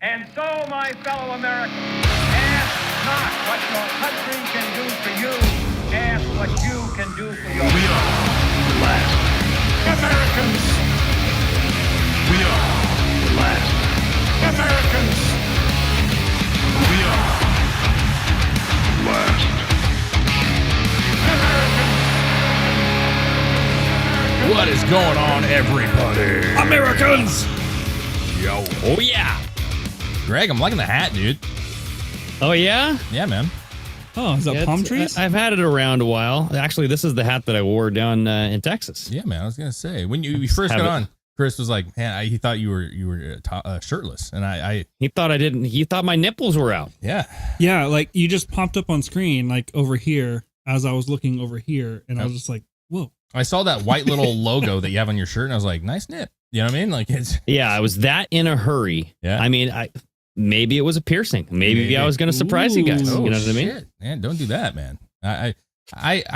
And so, my fellow Americans, ask not what your country can do for you. Ask what you can do for your We are the last Americans. We are the last Americans. We are the last Americans. What is going on, everybody? Americans! Yo. Oh, yeah. Greg, I'm liking the hat, dude. Oh, yeah? Yeah, man. Oh, is that Yeah, palm trees? I've had it around a while. Actually, this is the hat that I wore down in Texas. Yeah, man. I was gonna say when you first got on, Chris was like, "Man, he thought you were shirtless," and I He thought I didn't. He thought my nipples were out. yeah, Yeah, like you just popped up on screen, like over here, as I was looking over here, and I was just like, whoa. I saw that white little logo that you have on your shirt, and I was like, "Nice nip." You know what I mean? Like it's Yeah, I was that in a hurry. Yeah. I mean, maybe it was a piercing. Maybe I was going to surprise you guys. oh, You know what I mean? shit. Man, don't do that, man. I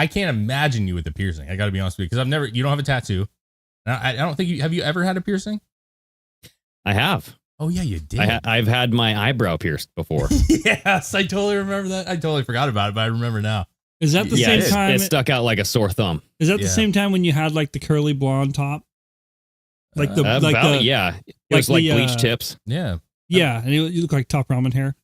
can't imagine you with a piercing. I got to be honest with you because you don't have a tattoo. I don't think have you ever had a piercing? I have. Oh yeah, you did. I've had my eyebrow pierced before. Yes, I totally remember that. I totally forgot about it, but I remember now. Is that the Yeah, same time? it stuck out like a sore thumb. Is that the Yeah. same time when you had like the curly blonde top? Like the Yeah. It was like the, bleach tips. Yeah. yeah, and you look like Top Ramen hair.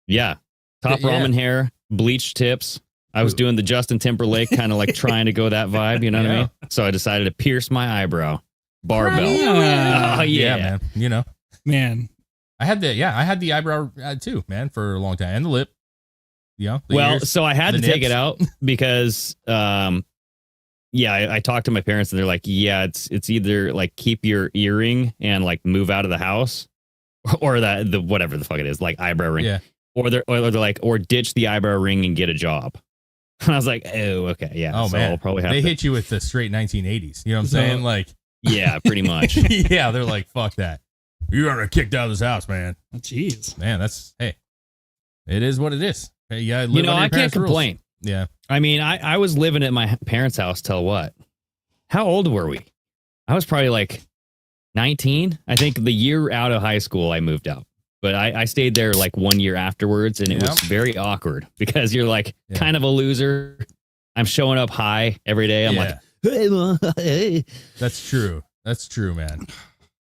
Yeah. Top Yeah. ramen hair, bleach tips. I was doing the Justin Timberlake, kind of like trying to go that vibe, you know what I mean? So I decided to pierce my eyebrow. Barbell. Yeah. Oh, yeah. man. You know, Man, I had the eyebrow too, man, for a long time, and the lip. You know, the Well, ears, so I had the to take nips. it out because, I talked to my parents and they're like, yeah, it's either like keep your earring and like move out of the house or the whatever the fuck it is, like eyebrow ring. Yeah. Or they're like, or ditch the eyebrow ring and get a job. And I was like, oh, okay. Yeah. Oh so man, I'll probably have they to. hit you with the straight 1980s. You know what I'm So- saying? Like, Yeah, pretty much. yeah, they're like, fuck that. You're gonna kicked out of this house, man. jeez. Man, it is what it is. Hey, yeah, You know, I can't complain. Yeah. I mean, I was living at my parents' house till what? How old were we? I was probably like 19. I think the year out of high school, I moved out. But I stayed there like 1 year afterwards, and it was very awkward because you're like kind of a loser. I'm showing up high every day. I'm like, hey, Mom, hey. That's true. That's true, man.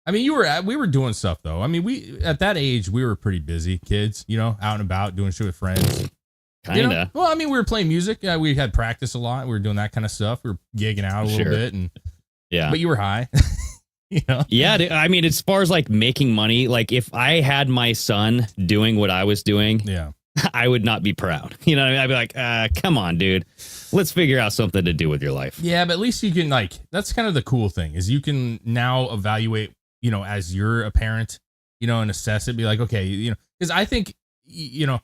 I mean, we were doing stuff though. I mean, we at that age we were pretty busy kids, you know, out and about doing shit with friends. Kinda. You know? Well, I mean, we were playing music. We had practice a lot. We were doing that kind of stuff. We were gigging out a little bit, and Yeah. but you were high. You know? Yeah. I mean, as far as like making money, like if I had my son doing what I was doing, Yeah. I would not be proud. You know what I mean? I'd be like, come on, dude. Let's figure out something to do with your life. Yeah, but at least you can that's kind of the cool thing is you can now evaluate, you know, as you're a parent, you know, and assess it, be like, okay, you know, because I think, you know,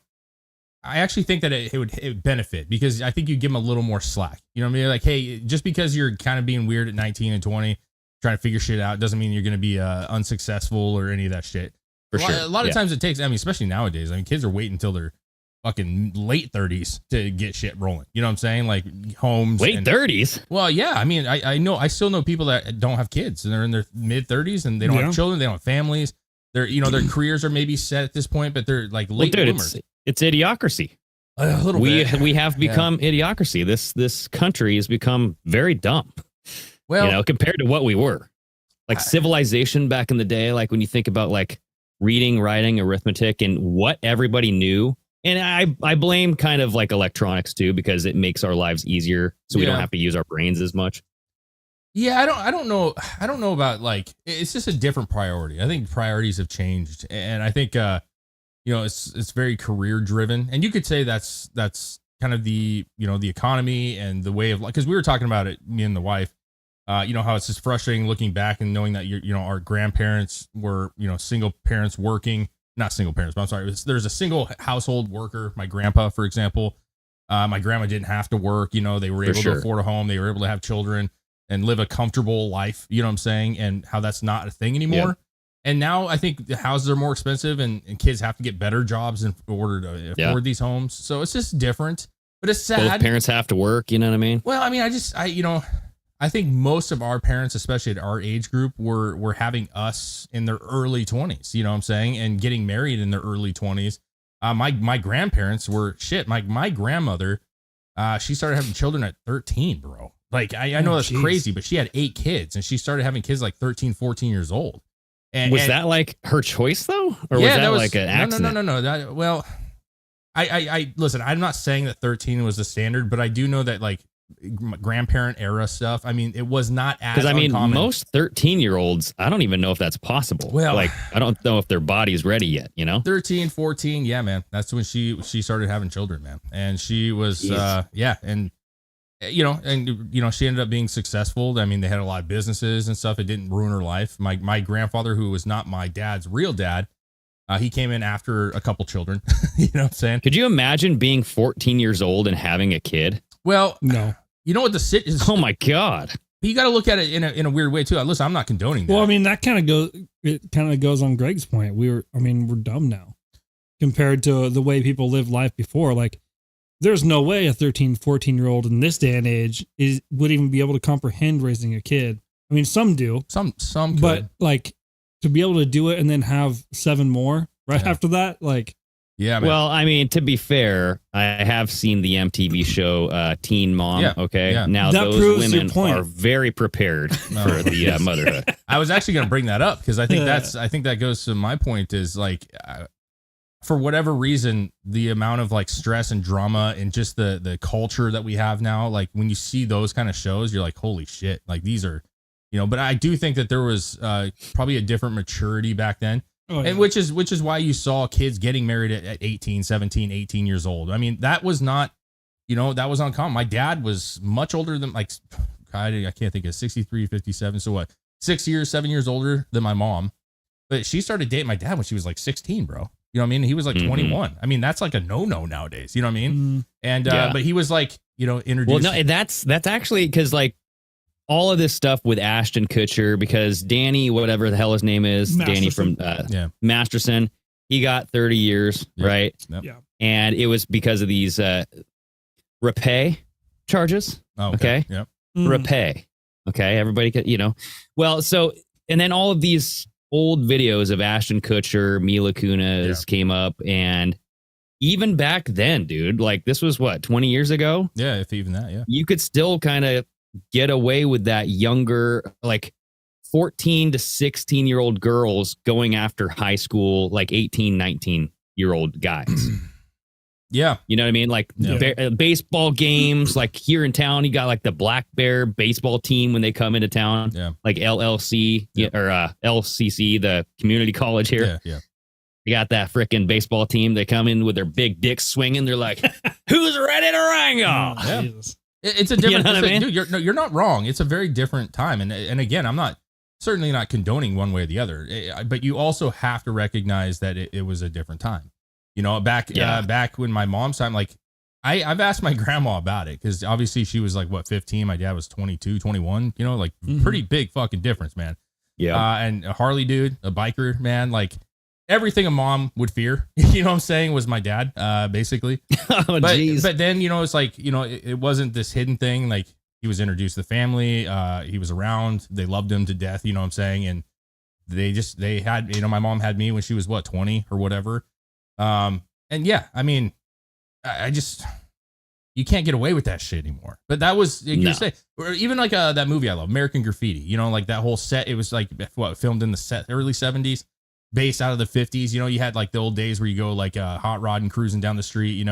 I actually think that it would benefit because I think you give them a little more slack. You know what I mean? Like, hey, just because you're kind of being weird at 19 and 20, trying to figure shit out, doesn't mean you're going to be unsuccessful or any of that shit. For sure. A lot of times it takes, I mean, especially nowadays, I mean, kids are waiting until they're fucking late 30s to get shit rolling. You know what I'm saying? Like homes. Late and, 30s? Well, yeah. I mean, I still know people that don't have kids and they're in their mid 30s and they don't have children. They don't have families. They're, you know, their careers are maybe set at this point, but they're like late bloomers. It's idiocracy. A little bit. We have become idiocracy. This country has become very dumb. Well, you know, compared to what we were. Like civilization back in the day, like when you think about like reading, writing, arithmetic, and what everybody knew. And I blame kind of like electronics too, because it makes our lives easier, so we don't have to use our brains as much. Yeah, I don't know about like it's just a different priority. I think priorities have changed, and I think you know it's very career driven, and you could say that's kind of the, you know, the economy and the way of like, because we were talking about it, me and the wife. You know how it's just frustrating looking back and knowing that you know our grandparents were, you know, single parents working. Not single parents, but I'm sorry. There's a single household worker. My grandpa, for example, my grandma didn't have to work. You know, they were able to afford a home. They were able to have children and live a comfortable life. You know what I'm saying? And how that's not a thing anymore. Yeah. And now I think the houses are more expensive and kids have to get better jobs in order to afford these homes. So it's just different, but it's sad. Both parents have to work. You know what I mean? Well, I mean, you know, I think most of our parents, especially at our age group, were having us in their early 20s, you know what I'm saying? And getting married in their early 20s. My grandparents were shit. My grandmother, she started having children at 13, bro. Like, I know that's crazy, but she had 8 kids and she started having kids like 13, 14 years old. And was that like her choice though? Or was that like an accident? No. Well, I listen, I'm not saying that 13 was the standard, but I do know that like grandparent era stuff. I mean, it was not as because I mean, uncommon. most 13-year-olds, I don't even know if that's possible. Well, like, I don't know if their body's ready yet, you know? 13, 14. Yeah, man. That's when she started having children, man. And she was, yeah. And, she ended up being successful. I mean, they had a lot of businesses and stuff. It didn't ruin her life. My grandfather, who was not my dad's real dad, he came in after a couple children. You know what I'm saying? Could you imagine being 14 years old and having a kid? Well, no. You know what the sit is? Oh my God. You got to look at it in a weird way too. Listen, I'm not condoning that. Well, I mean, that kind of goes on Greg's point. We're dumb now compared to the way people lived life before. Like, there's no way a 13, 14-year-old in this day and age would even be able to comprehend raising a kid. I mean, some do. Some could. But like, to be able to do it and then have 7 more after that, like. Yeah. Man. Well, I mean, to be fair, I have seen the MTV show Teen Mom. Yeah, okay. yeah. Now That those proves women your point. are very prepared for the motherhood. I was actually going to bring that up because I think that goes to my point is like, for whatever reason, the amount of like stress and drama and just the culture that we have now, like when you see those kind of shows, you're like, holy shit, like these are, but I do think that there was probably a different maturity back then. Oh, yeah. And which is why you saw kids getting married at 18, 17, 18 years old. I mean, that was not, that was uncommon. My dad was much older than like, I can't think of 63, 57. So what, 7 years older than my mom. But she started dating my dad when she was like 16, bro. You know what I mean? He was like 21. I mean, that's like a no-no nowadays. You know what I mean? Mm-hmm. And, but he was like, introduced. Well, no, that's actually because like, all of this stuff with Ashton Kutcher, because Danny, whatever the hell his name is, Danny from Masterson, he got 30 years, right? Yep. Yeah. And it was because of these repay charges. Oh, okay. Yep. Repay. Okay. Everybody could, Well, so, and then all of these old videos of Ashton Kutcher, Mila Kunis came up. And even back then, dude, like this was what, 20 years ago? Yeah. If even that, yeah. You could still kind of get away with that younger, like 14 to 16-year-old girls going after high school, like 18, 19-year-old guys. Yeah. You know what I mean? Like baseball games, like here in town, you got like the Black Bear baseball team when they come into town, like LLC or LCC, the community college here. Yeah. You got that freaking baseball team. They come in with their big dicks swinging. They're like, who's ready to wrangle? Yeah. Jesus. It's a different, You know what I mean? dude, you're not wrong. It's a very different time. And again, I'm certainly not condoning one way or the other, but you also have to recognize that it was a different time, back when my mom's time, like I've asked my grandma about it. Cause obviously she was like, 15, my dad was 22, 21, pretty big fucking difference, man. Yeah. And a Harley dude, a biker, man, like everything a mom would fear, you know what I'm saying, was my dad, basically. But then, it's like, it wasn't this hidden thing. Like he was introduced to the family. He was around. They loved him to death, you know what I'm saying? And they had, my mom had me when she was 20 or whatever. And yeah, I mean, I just, you can't get away with that shit anymore. But that was, you say, or even like that movie I love, American Graffiti, like that whole set, it was like filmed in the early 70s. Based out of the 50s, you had like the old days where you go like hot rod and cruising down the street,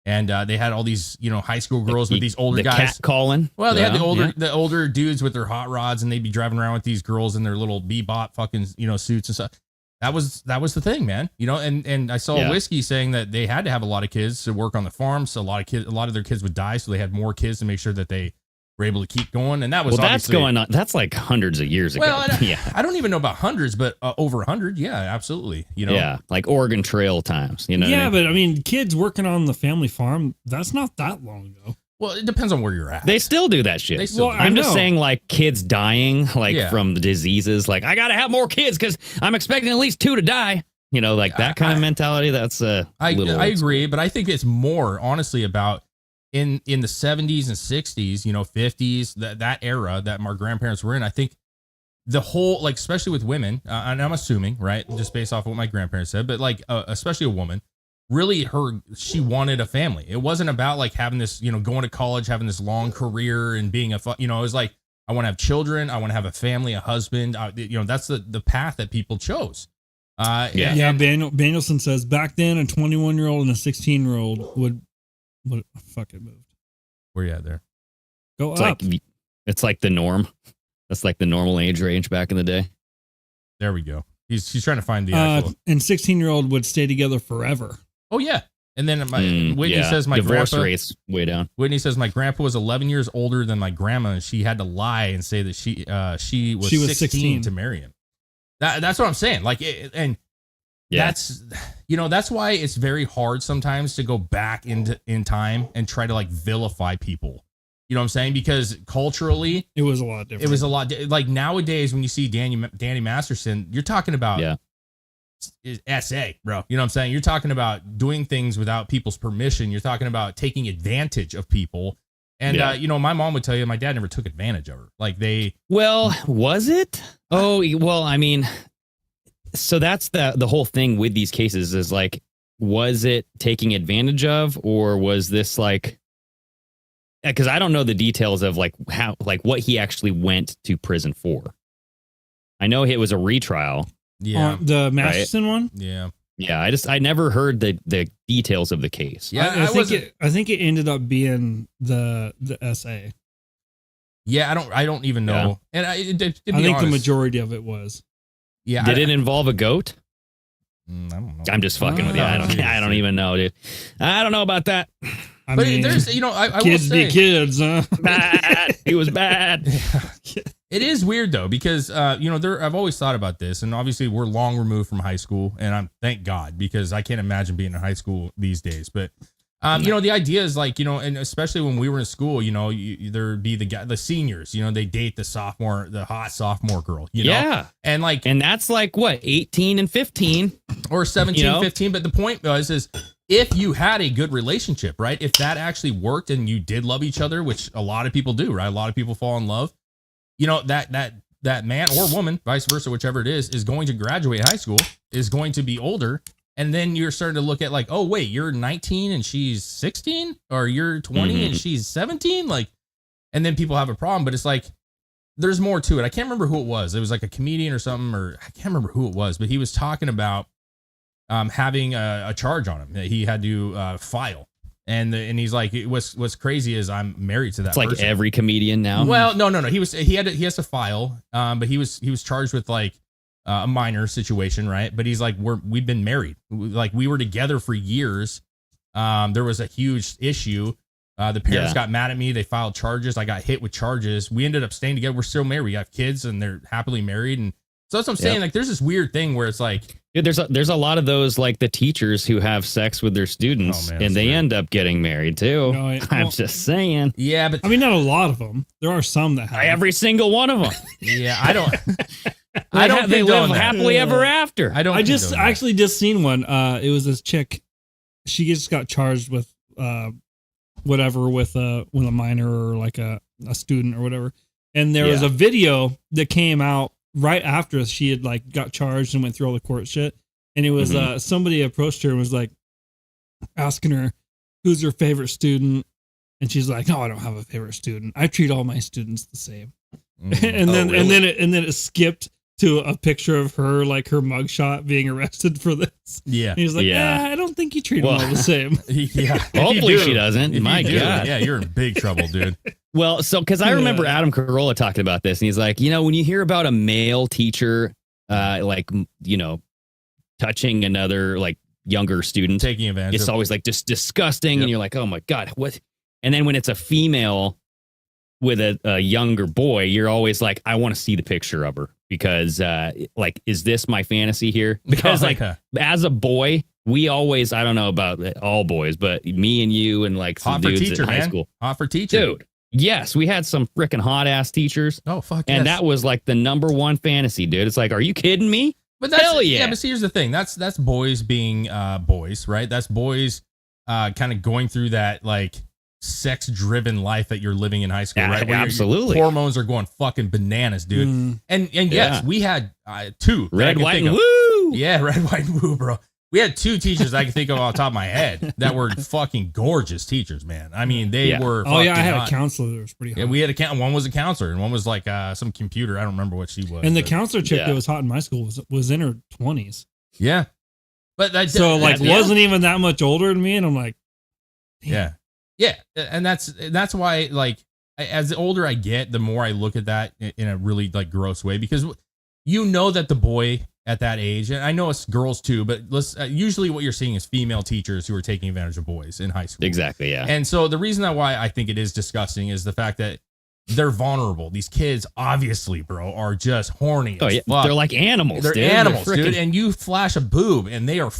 and they had all these, high school girls with these older guys. Cat calling. Well, they had the older dudes with their hot rods, and they'd be driving around with these girls in their little bebop fucking, suits and stuff. That was the thing, man. And I saw Whiskey saying that they had to have a lot of kids to work on the farm. So a lot of their kids would die. So they had more kids to make sure that they were able to keep going. And that was that's going on. That's like hundreds of years ago. Well, I don't even know about hundreds, but over 100. Yeah, absolutely. Yeah, like Oregon Trail times. Yeah, what I mean? but I mean, kids working on the family farm, that's not that long ago. Well, it depends on where you're at. They still do that shit. I'm just saying, like kids dying, from the diseases. Like I got to have more kids because I'm expecting at least 2 to die. Like that kind of mentality. That's I agree, but I think it's more honestly about in the 70s and 60s, 50s, that era that my grandparents were in, I think the whole, like, especially with women, and I'm assuming, right, just based off of what my grandparents said, but like, especially a woman, really she wanted a family. It wasn't about like having this, going to college, having this long career and being it was like, I want to have children. I want to have a family, a husband. That's the path that people chose. Danielson says back then a 21-year-old and a 16-year-old would fuck it moved. Where you at there? Go It's up. it's like the norm. That's like the normal age range back in the day. There we go. He's trying to find the actual. And 16-year-old would stay together forever. Oh yeah. And then Whitney says my divorce grandpa rate's way down. Whitney says my grandpa was 11 years older than my grandma, and she had to lie and say that she was 16 to marry him. That's what I'm saying. Like, that's why it's very hard sometimes to go back in time and try to like vilify people. You know what I'm saying? Because culturally, it was a lot different. It was a lot like nowadays when you see Danny Masterson, you're talking about SA, bro. You know what I'm saying? You're talking about doing things without people's permission. You're talking about taking advantage of people. And, my mom would tell you my dad never took advantage of her. Like Well, was it? Oh, well, I mean, so that's the whole thing with these cases is like, was it taking advantage of, or was this like, because I don't know the details of like how, like what he actually went to prison for. I know it was a retrial. Yeah. The Masterson one? Yeah. Yeah. I never heard the details of the case. Yeah. I think it ended up being the SA. Yeah. I don't even know. Yeah. And I think the majority of it was. Yeah. Did it involve a goat? I don't know. I'm just fucking with you. I don't even know, dude. I don't know about that. I mean, there's, I kids will say, be kids, huh? Bad. He was bad. It is weird though, because I've always thought about this, and obviously we're long removed from high school, and thank God, because I can't imagine being in high school these days. But the idea is like, and especially when we were in school, there'd be the seniors, they date the hot sophomore girl, Yeah. And that's like what, 18 and 15 or 17, 15. But the point is if you had a good relationship, right? If that actually worked and you did love each other, which a lot of people do, right? A lot of people fall in love. That man or woman, vice versa, whichever it is going to graduate high school, is going to be older. And then you're starting to look at like, oh, wait, you're 19 and she's 16, or you're 20 and she's 17. Like, and then people have a problem, but it's like, there's more to it. I can't remember who it was. It was like a comedian or something, or I can't remember who it was, but he was talking about having a charge on him that he had to file. And he's like, what's crazy is I'm married to that person. It's like every comedian now. Well, no. He has to file. But he was charged with like a minor situation, right? But he's like, we've been married. Like we were together for years. There was a huge issue. The parents got mad at me. They filed charges. I got hit with charges. We ended up staying together. We're still married. We have kids and they're happily married. And so that's what I'm saying. Like there's this weird thing where it's like, dude, there's a lot of those like the teachers who have sex with their students and they end up getting married too. No, I'm just saying. Yeah, but I mean, not a lot of them. There are some that have. Every single one of them. Yeah, I don't. I don't. They live happily ever after. I actually just seen one. It was this chick. She just got charged with whatever with a minor or like a student or whatever. And there was a video that came out right after she had like got charged and went through all the court shit. And it was somebody approached her and was like asking her, who's her favorite student? And she's like, no, I don't have a favorite student. I treat all my students the same. And then it skipped to a picture of her, like her mugshot being arrested for this. Yeah. And he's like, I don't think you treat them all the same. Yeah. Hopefully she doesn't. My God. Yeah, you're in big trouble, dude. Well, so because I remember Adam Carolla talking about this, and he's like, when you hear about a male teacher, touching another like younger student, taking advantage, it's always like just disgusting, and you're like, oh my God, what? And then when it's a female with a younger boy, you're always like, I want to see the picture of her because, is this my fantasy here? Because as a boy, we always, I don't know about all boys, but me and you and like some dudes in high school, hot for teacher, dude. Yes, we had some freaking hot ass teachers. Oh fuck! And that was like the number one fantasy, dude. It's like, are you kidding me? But that's, hell yeah. Yeah, but see, here's the thing. That's boys being boys, right? That's boys kind of going through that like sex driven life that you're living in high school, Yeah, right? Where your absolutely. hormones are going fucking bananas, dude. And yes, Yeah. we had two. that I Red, can white, think and of. woo. Yeah, red, white, and woo, bro. We had two teachers I can think of off the top of my head that were fucking gorgeous teachers, man. I mean, they Yeah. were. Oh yeah, I fucking had hot. a counselor that was pretty hot. Yeah, we had one was a counselor and one was like some computer. I don't remember what she was. and the but- counselor chick Yeah. that was hot in my school was in her 20s. Yeah, but that So like yeah. wasn't even that much older than me, and I'm like, Yeah. Yeah. And that's why, like, as the older I get, the more I look at that in a really like gross way, because you know that the boy at that age, and I know it's girls too, but usually what you're seeing is female teachers who are taking advantage of boys in high school. Exactly. Yeah. And so the reason why I think it is disgusting is the fact that they're vulnerable. These kids, obviously, bro, are just horny. Oh as yeah. fuck. They're like animals. They're dude. animals, They're dude. frickin- And you flash a boob and they are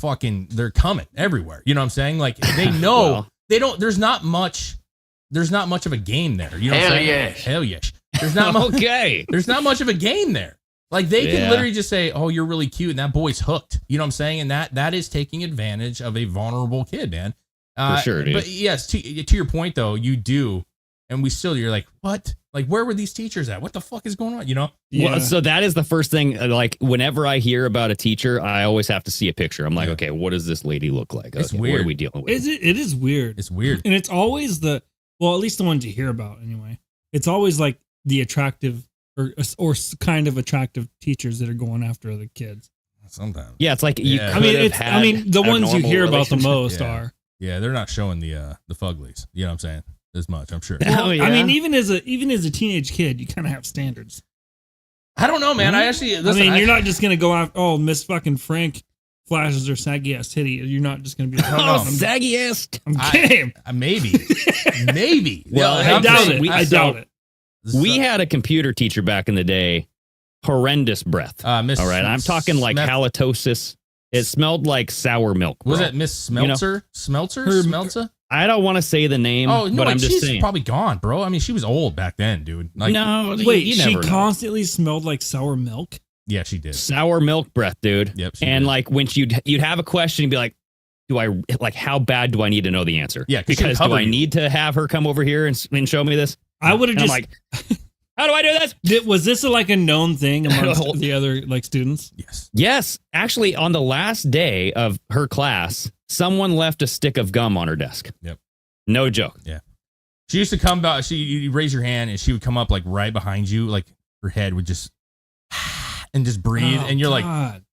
they're coming everywhere. You know what I'm saying? Like they know Well. they don't, there's not much of a game there. You know what I'm saying? yes. Hell yes. There's not much, Okay. there's not much of a game there. Like they can Yeah. literally just say, "Oh, you're really cute," and that boy's hooked. You know what I'm saying? And that is taking advantage of a vulnerable kid, man. For sure, dude. But yes, to your point though, you do, and you're like, what? Like, where were these teachers at? What the fuck is going on? You know? yeah. Well, so that is the first thing. Like, whenever I hear about a teacher, I always have to see a picture. I'm like, Yeah. okay, what does this lady look like? It's Okay, weird. What are we dealing with? it is weird. It's weird. And it's always at least the ones you hear about anyway. It's always like the attractive or kind of attractive teachers that are going after the kids. Sometimes. Yeah, it's like you. Yeah. I mean, could have had the a ones you normal hear about the relationship. most Yeah. are. Yeah, they're not showing the fuglies. You know what I'm saying? As much, I'm sure. Oh, yeah. I mean, even as a teenage kid, you kind of have standards. I don't know, man. I actually, listen, you're not just gonna go out. Oh, Miss fucking Frank flashes her saggy ass titty. You're not just gonna be like, Oh, I'm saggy ass. game. maybe, maybe. Well, Yeah, I doubt it. we- I doubt it. We had a computer teacher back in the day. Horrendous breath. Miss. All right, I'm talking like Smith- halitosis. It smelled like sour milk. Was bro. it Miss You know, Smeltzer? Smeltzer? her- Smeltzer? I don't want to say the name, Oh no, but I'm just she's saying. probably gone, bro. I mean, she was old back then, dude. Like, No, Wait, you she never know. constantly smelled like sour milk. yeah, she did. Sour milk breath, dude. Yep, she And did. like when you'd have a question, you'd be like, how bad do I need to know the answer? Yeah, 'cause she would because do cover I you. need to have her come over here and show me this? I would have And I'm just. like, how do I do this? Was this like a known thing amongst the other like students? Yes. Yes, actually, on the last day of her class, someone left a stick of gum on her desk. Yep. No joke. She used to come back. You raise your hand, and she would come up like right behind you, like her head would just and just breathe, Oh, and you're like, God.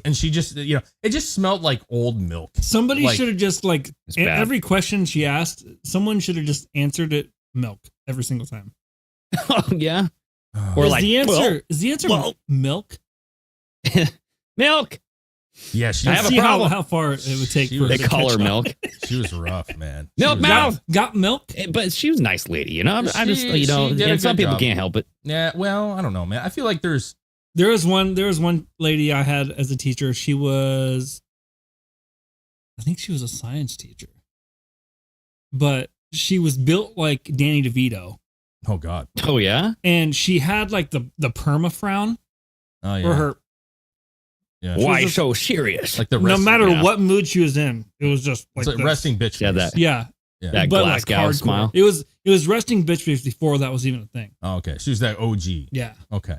and she just, it just smelled like old milk. Somebody like- should have just like It's bad. every question she asked, someone should have just answered it milk every single time. Oh yeah. Or Is like, the answer well, is the answer well- milk? milk. Yeah, she I was, have a See problem. how far it would take She for was- her They to call catch her up. milk. she was rough, man. Milk She was- mouth. Got milk? But she was a nice lady, you know. I'm just, She- you know, she did a and some good people job. can't help it. Yeah, well, I don't know, man. I feel like there's There was one lady I had as a teacher. I think she was a science teacher, but she was built like Danny DeVito, oh god, Oh yeah. and she had like the perma frown oh yeah, for her. yeah. was Why just- so serious? Like the No resting, matter yeah. what mood she was in, it was just like it's like this. resting bitch. Yeah, face. that- Yeah, Yeah. that but Glasgow like hardcore. smile. It was resting bitch face before that was even a thing. Oh, okay, she was that OG. Yeah, Okay.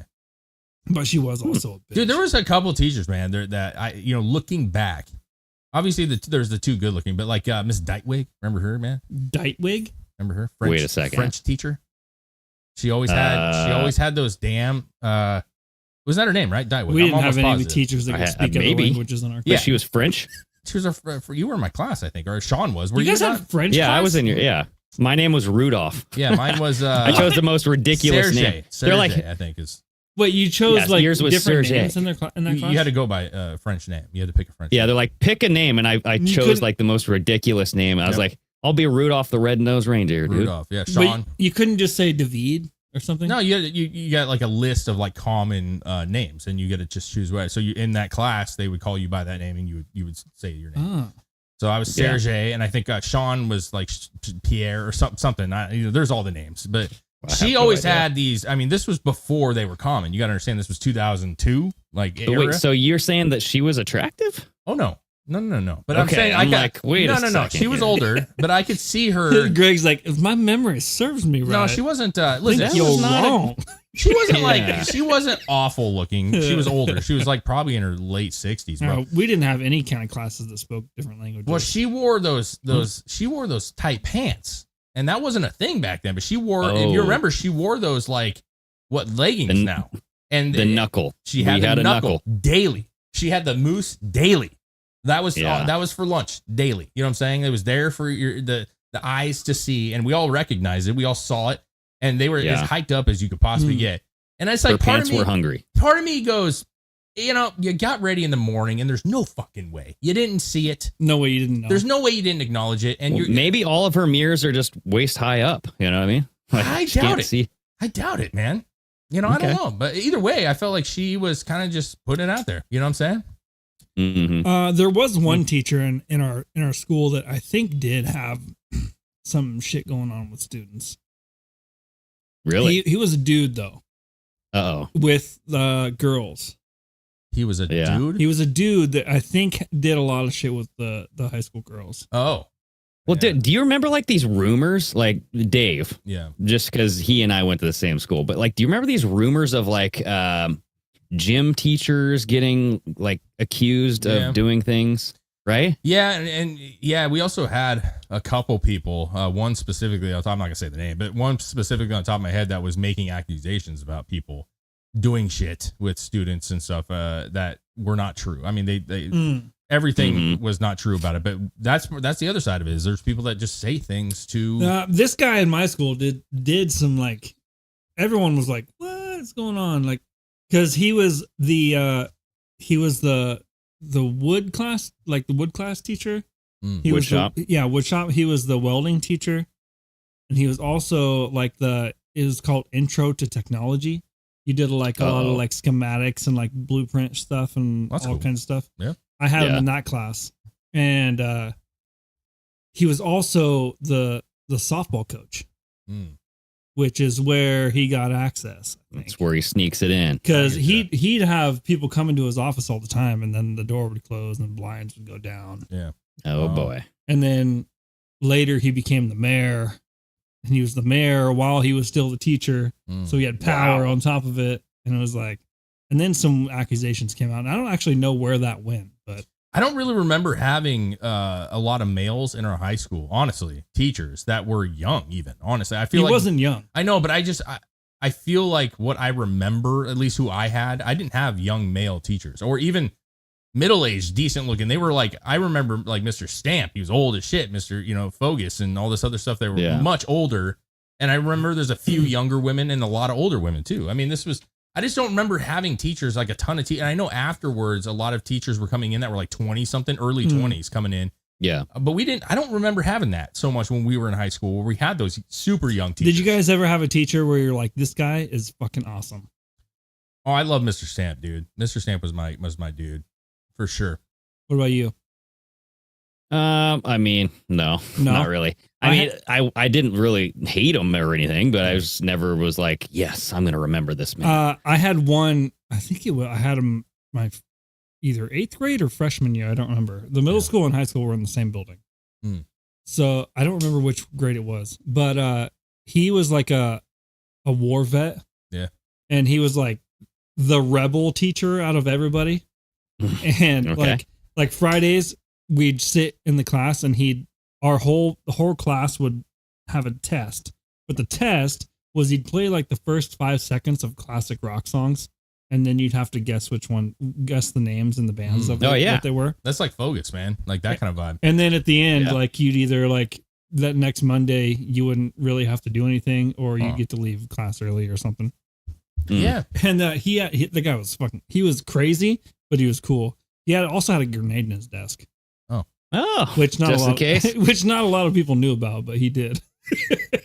but she was also a bitch. Dude, there was a couple of teachers, man, there that I, looking back, obviously there's the two good looking, but like Miss Dightwig, remember her, man? Dightwig. Remember her? Wait a second. French teacher. She always had those damn. Was that her name, right? Dightwig. We I'm didn't have almost any positive. teachers that I could had- speak other maybe. languages in our But class. she was French. She was you were in my class, I think, or Sean was. Were You guys not? had French Yeah, class? I was in your. Yeah, my name was Rudolph. Yeah, mine was. I chose the most ridiculous Sergey. name. Sergey, They're like, I think is. Wait, you chose Yes, like yours was different Sergey. names in that class? You had to go by a French name. You had to pick a French. yeah, name. they're like, pick a name, and I You chose couldn't- like the most ridiculous name. I was Yep. like, I'll be Rudolph the Red-Nosed Reindeer, dude. Rudolph. Yeah, But Sean. you couldn't just say David or something? No, you got like a list of like common names, and you got to just choose what. So you in that class, they would call you by that name, and you would say your name. Ah. So I was Yeah. Sergey, and I think Sean was like Pierre or something. There's all the names, but I have she no always idea. had these. I mean, this was before they were common. You got to understand, this was 2002, like But era. wait, so you're saying that she was attractive? Oh no, No. But I'm Okay, saying I'm like, wait a no. second She was here. older, but I could see her. Greg's like, if my memory serves me right. No, she wasn't. I think Listen, you're she was not wrong. she wasn't Yeah. like she wasn't awful looking. She was older. She was like probably in her late 60s. Bro. No, we didn't have any kind of classes that spoke different languages. Well, she wore those tight pants, and that wasn't a thing back then. But she wore, if you Oh. remember, she wore those like what leggings The- now, and The knuckle. She had We the had a knuckle knuckle. daily. She had the moose daily. That was Yeah. that was for lunch daily. You know what I'm saying? It was there for the eyes to see, and we all recognized it. We all saw it, and they were as Yeah. hyped up as you could possibly get. And it's Her like part pants of me, were hungry. part of me goes, you know, you got ready in the morning, and there's no fucking way you didn't see it. No way you didn't know. There's no way you didn't acknowledge it, and Well, you're maybe all of her mirrors are just waist high up. You know what I mean? I she doubt can't it. see. I doubt it, man. You know, I Okay. don't know, but either way, I felt like she was kind of just putting it out there. You know what I'm saying? Mm-hmm. There was one teacher in our school that I think did have some shit going on with students. Really? He was a dude though Uh-oh. with the girls. He was a Yeah. dude. He was a dude that I think did a lot of shit with the high school girls. Oh, Well, yeah. do you remember like these rumors, like Dave, Yeah. just because he and I went to the same school, but like, do you remember these rumors of like gym teachers getting like accused Yeah. of doing things, right? Yeah, and yeah, we also had a couple people. One specifically, I'm not gonna say the name, but one specifically on top of my head that was making accusations about people doing shit with students and stuff that were not true. I mean, they everything was not true about it. But that's the other side of it. Is there's people that just say things to. This guy in my school did some like, everyone was like, what's going on? Like, because he was the wood class, like the wood class teacher. He Wood was shop? wood shop. He was the welding teacher, and he was also like it was called Intro to Technology. You did like a lot of like schematics and like blueprint stuff and That's all cool. kinds of stuff. Yeah. I had him Yeah. in that class, and he was also the softball coach, Mm. which is where he got access. That's where he sneaks it in. Because I get he'd have people come into his office all the time, and then the door would close and the blinds would go down. Yeah. Oh, Oh. boy. And then later he became the mayor, and he was the mayor while he was still the teacher. Mm. So he had power on top of it. And it was like, and then some accusations came out. And I don't actually know where that went, but I don't really remember having a lot of males in our high school, honestly, teachers that were young even, honestly. I feel he like wasn't young. I know, but I feel like what I remember, at least who I didn't have young male teachers or even middle-aged, decent looking. They were like, I remember like Mr. Stamp, he was old as shit, Mr. Fogus and all this other stuff. They were Yeah. much older. And I remember there's a few younger women and a lot of older women too. I mean, I just don't remember having teachers, like a ton of teachers. And I know afterwards, a lot of teachers were coming in that were like 20 something, early 20s coming in. Yeah. But I don't remember having that so much when we were in high school where we had those super young teachers. Did you guys ever have a teacher where you're like, this guy is fucking awesome? Oh, I love Mr. Stamp, dude. Mr. Stamp was my dude for sure. What about you? I mean, no, not really. I didn't really hate him or anything, but I just never was like, yes, I'm going to remember this man. I had one, I think I had him my either 8th grade or freshman year. I don't remember. The middle school and high school were in the same building. So I don't remember which grade it was, but he was like a war vet. Yeah. And he was like the rebel teacher out of everybody. And Okay. like Fridays we'd sit in the class and the whole class would have a test. But the test was he'd play like the first 5 seconds of classic rock songs, and then you'd have to guess the names and the bands of Oh, yeah. what they were. That's like Fogus, man. Like that kind of vibe. And then at the end, Yeah. like you'd either like that next Monday you wouldn't really have to do anything, or you get to leave class early or something. Yeah. And the guy was he was crazy, but he was cool. He also had a grenade in his desk, Oh, which not just a in lot, case. which not a lot of people knew about, but he did.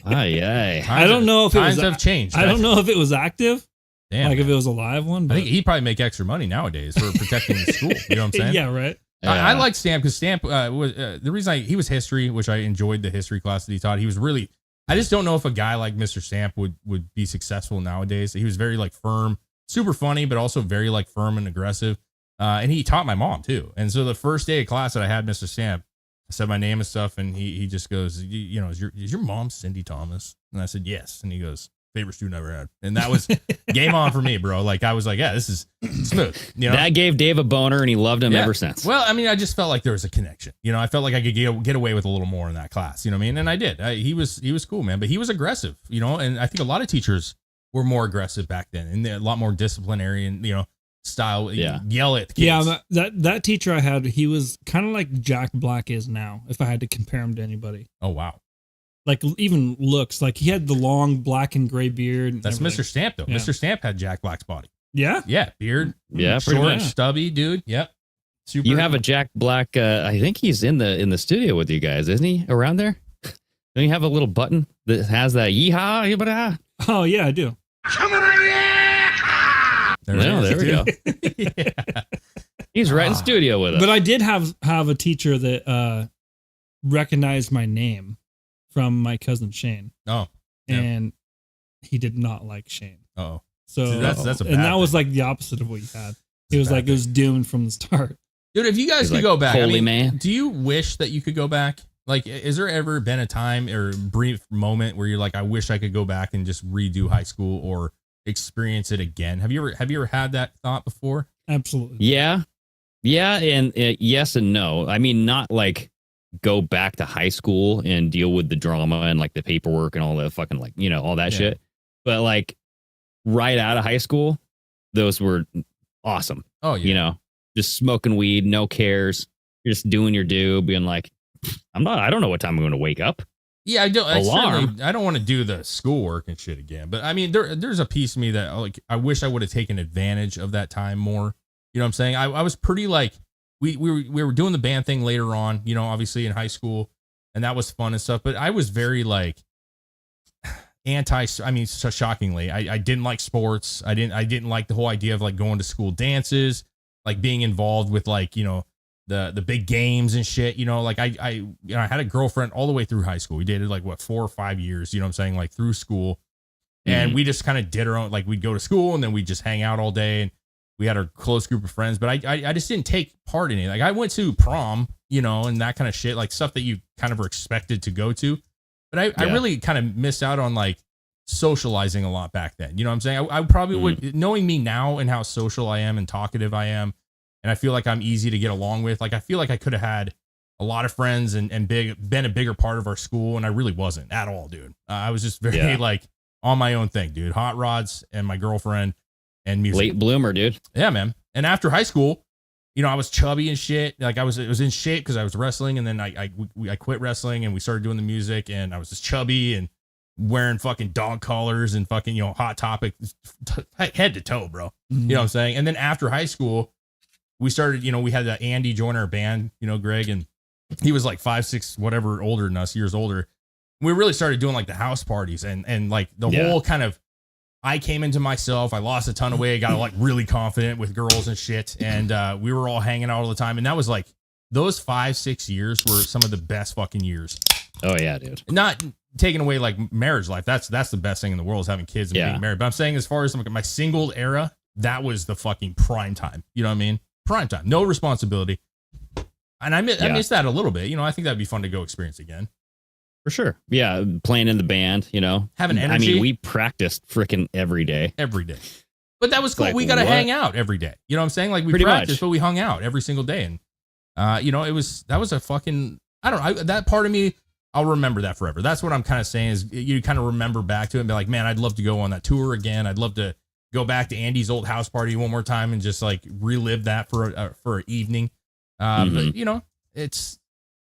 Aye, aye. I don't know if it was. Times have changed. I don't know if it was active, Damn, like if man. it was a live one. I But think he'd probably make extra money nowadays for protecting the school. You know what I'm saying? yeah, right. I like Stamp because Stamp was the reason he was history, which I enjoyed the history class that he taught. He was really. I just don't know if a guy like Mr. Stamp would be successful nowadays. He was very like firm, super funny, but also very like firm and aggressive. And he taught my mom too. And so the first day of class that I had Mr. Stamp, I said my name and stuff, and he just goes, you know, is your mom Cindy Thomas? And I said, yes. And he goes, favorite student I ever had. And that was game on for me, bro. Like, I was like, yeah, this is smooth. You know? That gave Dave a boner, and he loved him ever since. Well, I mean, I just felt like there was a connection. You know, I felt like I could get away with a little more in that class. You know what I mean? And I did. He was cool, man. But he was aggressive, you know, and I think a lot of teachers were more aggressive back then, and a lot more disciplinary and, you know, style. Yeah. Yell at the kids. Yeah, that teacher I had, he was kind of like Jack Black is now, if I had to compare him to anybody. Oh, wow. Like, even looks, like he had the long black and gray beard. And That's everything. Mr. Stamp, though. Yeah. Mr. Stamp had Jack Black's body. Yeah? Yeah, beard. Yeah, pretty short, much. stubby, dude. Yep. Super. You have a Jack Black. I think he's in the studio with you guys, isn't he? Around there? Don't you have a little button that has that yeehaw? Yibba-da? Oh, yeah, I do. There we go. Yeah. He's right in studio with us. But I did have a teacher that recognized my name from my cousin Shane, Oh. Yeah. and he did not like Shane. Oh. So See, that's a and bad that was thing. like the opposite of what you had. It's It a was bad like it was doomed from the start. Dude, if you guys He's could like, go back, holy man. do you wish that you could go back? Like, is there ever been a time or brief moment where you're like, I wish I could go back and just redo high school or experience it again? Have you ever had that thought before? Absolutely. Yeah, and yes and no. I mean, not like go back to high school and deal with the drama and like the paperwork and all the fucking like, you know, all that Yeah. shit. But like right out of high school, those were awesome. Oh, yeah. You know, just smoking weed, no cares. You're just doing your due, being like, I don't know what time I'm going to wake up. Yeah, I don't. Alarm. I don't want to do the schoolwork and shit again. But I mean, there's a piece of me that like I wish I would have taken advantage of that time more. You know what I'm saying? I was pretty like we were doing the band thing later on. You know, obviously in high school, and that was fun and stuff. But I was very like anti. I mean, so shockingly, I didn't like sports. I didn't like the whole idea of like going to school dances, like being involved with like, you know, the big games and shit, you know, like I had a girlfriend all the way through high school. We dated like 4 or 5 years, you know what I'm saying? Like through school. And we just kind of did our own, like we'd go to school and then we'd just hang out all day and we had our close group of friends, but I just didn't take part in it. Like I went to prom, you know, and that kind of shit, like stuff that you kind of were expected to go to. But I really kind of missed out on like socializing a lot back then. You know what I'm saying? I probably would, knowing me now and how social I am and talkative I am, and I feel like I'm easy to get along with. Like, I feel like I could have had a lot of friends and been a bigger part of our school. And I really wasn't at all, dude. I was just very like on my own thing, dude. Hot rods and my girlfriend and music. Late bloomer, dude. Yeah, man. And after high school, you know, I was chubby and shit. Like it was in shape because I was wrestling. And then I quit wrestling and we started doing the music and I was just chubby and wearing fucking dog collars and fucking, you know, Hot Topic head to toe, bro. You know what I'm saying? And then after high school, we started, you know, we had Andy join our band, you know, Greg, and he was like 5, 6, whatever older than us, years older. We really started doing like the house parties and like the whole kind of, I came into myself. I lost a ton of weight. Got like really confident with girls and shit. And we were all hanging out all the time. And that was like, those 5, 6 years were some of the best fucking years. Oh yeah, dude. Not taking away like marriage life. That's the best thing in the world is having kids and being married. But I'm saying as far as like my single era, that was the fucking prime time. You know what I mean? Prime time, no responsibility. And I miss that a little bit. You know, I think that'd be fun to go experience again. For sure. Yeah. Playing in the band, you know, having energy. I mean, we practiced freaking every day. But that was cool. Like, we got to hang out every day. You know what I'm saying? Like we practiced, but we hung out every single day. And, you know, that was a fucking, I don't know, that part of me, I'll remember that forever. That's what I'm kind of saying is you kind of remember back to it and be like, man, I'd love to go on that tour again. I'd love to go back to Andy's old house party one more time and just like relive that for an evening. But you know, it's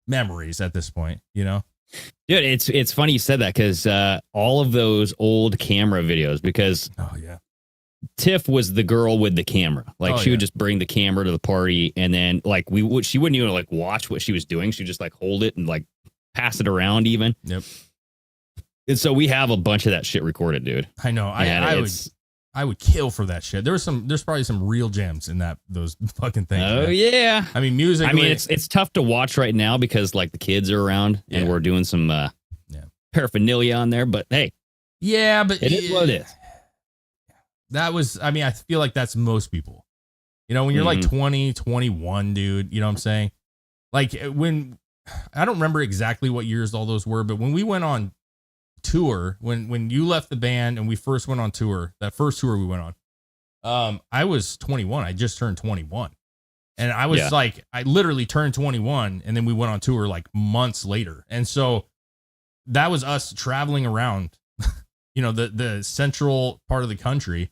memories at this point, you know? Dude, it's funny you said that because all of those old camera videos, because Tiff was the girl with the camera. Like she would just bring the camera to the party and then like she wouldn't even like watch what she was doing. She'd just like hold it and like pass it around even. Yep. And so we have a bunch of that shit recorded, dude. I know. I would kill for that shit. There's probably some real gems in those fucking things. Oh, man. yeah. I mean, music. I mean, it's tough to watch right now because like the kids are around and we're doing some paraphernalia on there. But hey, yeah, but it is what it is. That was. I mean, I feel like that's most people. You know, when you're like 20, 21, dude, you know what I'm saying? Like when, I don't remember exactly what years all those were, but when we went on tour, when you left the band and we first went on tour, that first tour we went on, I was 21. I just turned 21. And I was like, I literally turned 21 and then we went on tour like months later. And so that was us traveling around, you know, the central part of the country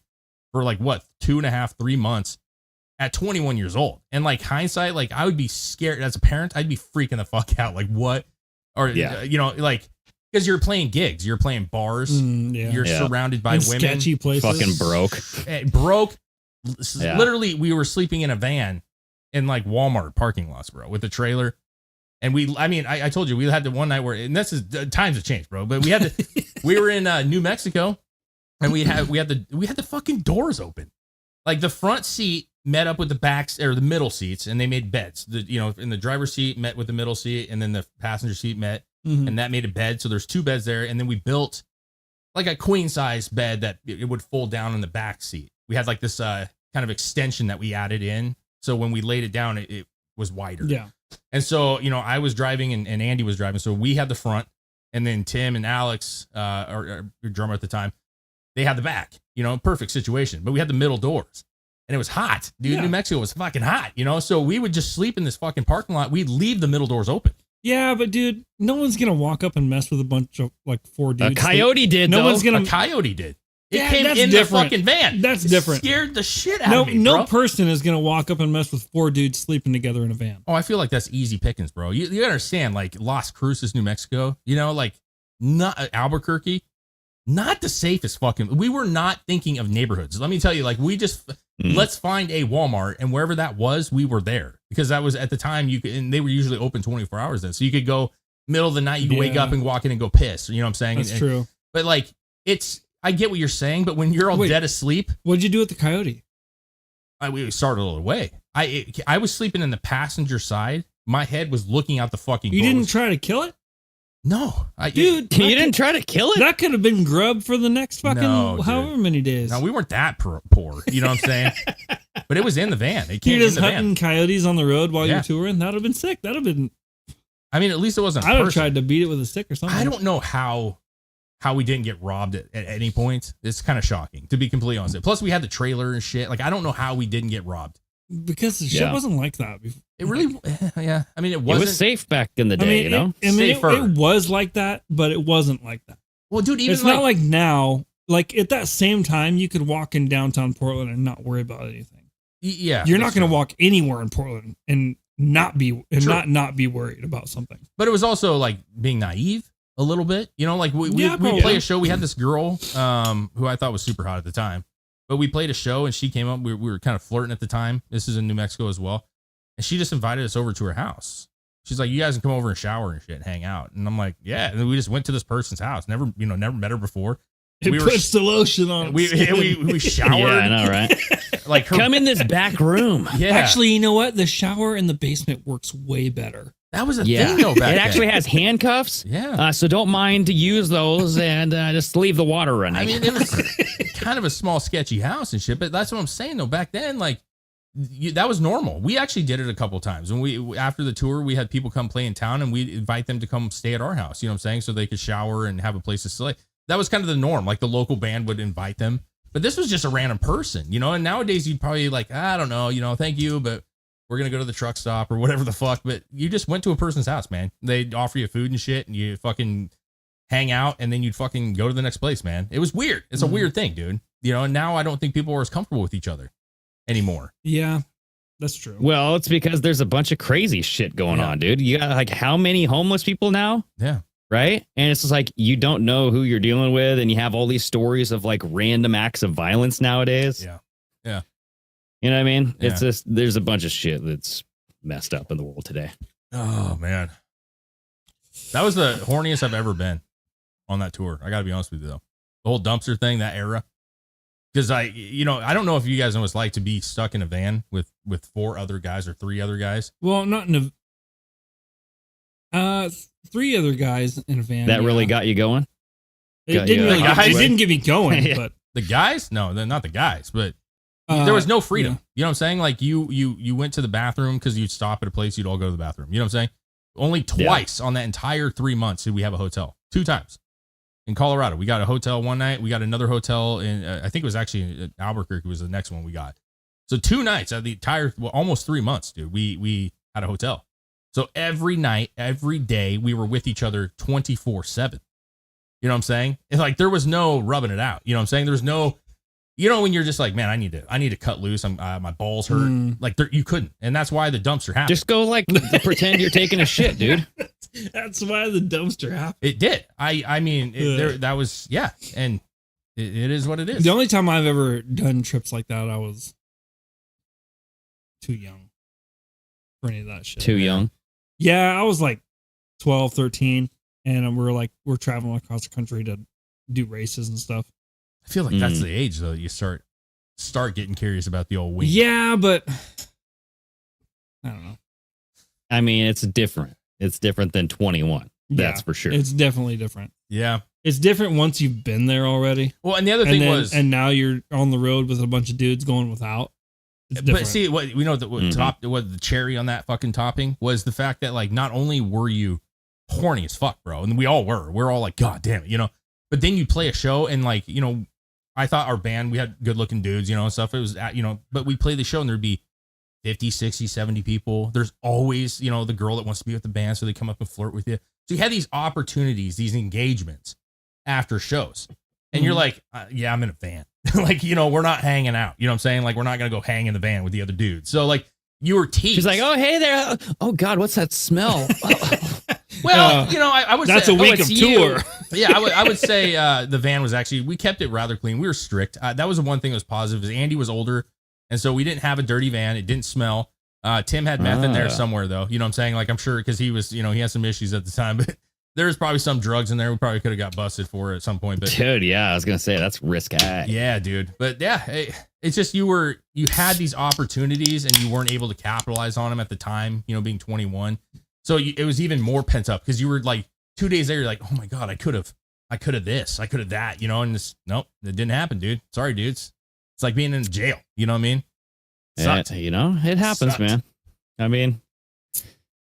for like what, 2.5, 3 months at 21 years old. And like hindsight, like I would be scared as a parent. I'd be freaking the fuck out. Like what? Or, you know, like, because you're playing gigs, you're playing bars, you're surrounded by women. Sketchy places. Fucking broke. Broke. Literally, we were sleeping in a van in like Walmart parking lots, bro, with a trailer. And I told you, we had the one night where, and this is, times have changed, bro, but we had we were in New Mexico and we had the fucking doors open. Like the front seat met up with the backs or the middle seats and they made beds. In the driver's seat met with the middle seat and then the passenger seat met and that made a bed. So there's 2 beds there. And then we built like a queen size bed that it would fold down in the back seat. We had like this kind of extension that we added in. So when we laid it down, it was wider. Yeah. And so, you know, I was driving and Andy was driving. So we had the front and then Tim and Alex, our drummer at the time, they had the back, you know, perfect situation. But we had the middle doors and it was hot, dude. New Mexico was fucking hot, you know? So we would just sleep in this fucking parking lot. We'd leave the middle doors open. Yeah, but dude, no one's going to walk up and mess with a bunch of like 4 dudes. A coyote did, no though. one's gonna. A coyote did. It Yeah, came that's in different. the fucking van. That's It different. Scared the shit out of me, No bro. person is going to walk up and mess with 4 dudes sleeping together in a van. Oh, I feel like that's easy pickings, bro. You understand, like Las Cruces, New Mexico, you know, like not Albuquerque, not the safest fucking. We were not thinking of neighborhoods. Let me tell you, like we just let's find a Walmart, and wherever that was, we were there because that was at the time and they were usually open 24 hours then, so you could go middle of the night, you could wake up and walk in and go piss. You know what I'm saying? That's true. But like I get what you're saying, but when you're all dead asleep, what'd you do with the coyote? We started away. I was sleeping in the passenger side. My head was looking out the fucking. You door. didn't try to kill it? No, dude. You didn't try to kill it? That could have been grub for the next fucking however many days. No, we weren't that poor. You know what I'm saying? But it was in the van. It came You're just in the hunting van. coyotes on the road while you're touring. That would have been sick. That would have been. I mean, at least it wasn't. I would have tried to beat it with a stick or something. I don't know how we didn't get robbed at any point. It's kind of shocking, to be completely honest. Plus, we had the trailer and shit. Like, I don't know how we didn't get robbed. Because the shit wasn't like that before. It really, yeah. I mean, it was safe back in the day, you know? It was like that, but it wasn't like that. Well, dude, even it's not like now. Like, at that same time, you could walk in downtown Portland and not worry about anything. Yeah. You're not going to walk anywhere in Portland and not be worried about something. But it was also like being naive a little bit, you know, like we play a show. We had this girl who I thought was super hot at the time, but we played a show and she came up. We were kind of flirting at the time. This is in New Mexico as well. And she just invited us over to her house. She's like, you guys can come over and shower and shit and hang out. And I'm like, yeah. And then we just went to this person's house. Never met her before. We puts the lotion on. We showered. Yeah, I know, right? Like come in this back room. Yeah. Actually, you know what? The shower in the basement works way better. That was a thing though back It then. actually has handcuffs. Yeah. So don't mind to use those and just leave the water running. I mean, it was kind of a small, sketchy house and shit, but that's what I'm saying though. Back then, like that was normal. We actually did it a couple times. When after the tour, we had people come play in town and we'd invite them to come stay at our house, you know what I'm saying? So they could shower and have a place to stay. That was kind of the norm. Like the local band would invite them, but this was just a random person, you know? And nowadays you'd probably like, I don't know, you know, thank you, but we're going to go to the truck stop or whatever the fuck. But you just went to a person's house, man. They'd offer you food and shit and you fucking hang out and then you'd fucking go to the next place, man. It was weird. It's a weird thing, dude. You know, and now I don't think people are as comfortable with each other anymore. Yeah, that's true. Well, it's because there's a bunch of crazy shit going on, dude. You got like how many homeless people now? Yeah. Right. And it's just like you don't know who you're dealing with. And you have all these stories of like random acts of violence nowadays. Yeah. Yeah. You know what I mean? Yeah. It's just there's a bunch of shit that's messed up in the world today. Oh, man. That was the horniest I've ever been on that tour. I got to be honest with you, though. The whole dumpster thing, that era. Because I don't know if you guys know what it's like to be stuck in a van with 4 other guys or 3 other guys. Well, not in a 3 other guys in a van. That really got you going? It didn't really. It didn't get me going, but the guys? No, they're not the guys, but There was no freedom. You know what I'm saying? Like you went to the bathroom because you'd stop at a place, you'd all go to the bathroom. You know what I'm saying? Only twice on that entire 3 months did we have a hotel. 2 times in Colorado. We got a hotel one night. We got another hotel in, I think it was actually Albuquerque was the next one we got. So 2 nights out of the entire, almost 3 months, dude. We had a hotel. So every night, every day, we were with each other 24/7. You know what I'm saying? It's like there was no rubbing it out. You know what I'm saying? There was no, you know, when you're just like, man, I need to cut loose. My balls hurt. Like you couldn't, and that's why the dumpster happened. Just go like pretend you're taking a shit, dude. That's why the dumpster happened. It did. I mean, that was and it is what it is. The only time I've ever done trips like that, I was too young for any of that shit. Too young. Yeah, I was like 12, 13, and we're traveling across the country to do races and stuff. I feel like that's the age though you start getting curious about the old wing. Yeah, but I don't know. I mean, it's different. It's different than 21. That's for sure. It's definitely different. Yeah. It's different once you've been there already. Well, and the other thing was, and now you're on the road with a bunch of dudes going without. But see, what we know what the cherry on that fucking topping was the fact that like not only were you horny as fuck, bro, and we all were. We're all like, God damn it, you know. But then you play a show and like, you know, I thought our band, we had good looking dudes, you know, and stuff. It was, you know, but we play the show and there'd be 50, 60, 70 people. There's always, you know, the girl that wants to be with the band. So they come up and flirt with you. So you had these opportunities, these engagements after shows. And you're like, yeah, I'm in a van. Like, you know, we're not hanging out. You know what I'm saying? Like, we're not going to go hang in the van with the other dudes. So like you were teased. She's like, oh, hey there. Oh God, what's that smell? Well, you know, I would that's say a week of tour. Yeah, I would say the van was actually, we kept it rather clean. We were strict. That was the one thing that was positive is Andy was older. And so we didn't have a dirty van. It didn't smell. Tim had meth in there somewhere though. You know what I'm saying? Like I'm sure because he was, you know, he had some issues at the time, but there was probably some drugs in there. We probably could have got busted for it at some point. But dude, yeah, I was going to say that's risky. Yeah, dude. But yeah, it's just you had these opportunities and you weren't able to capitalize on them at the time, you know, being 21. So it was even more pent up because you were like 2 days later, you're like, oh my God, I could have this, I could have that, you know, and nope, it didn't happen, dude. Sorry, dudes. It's like being in jail. You know what I mean? Sucked. You know, it happens, man. I mean,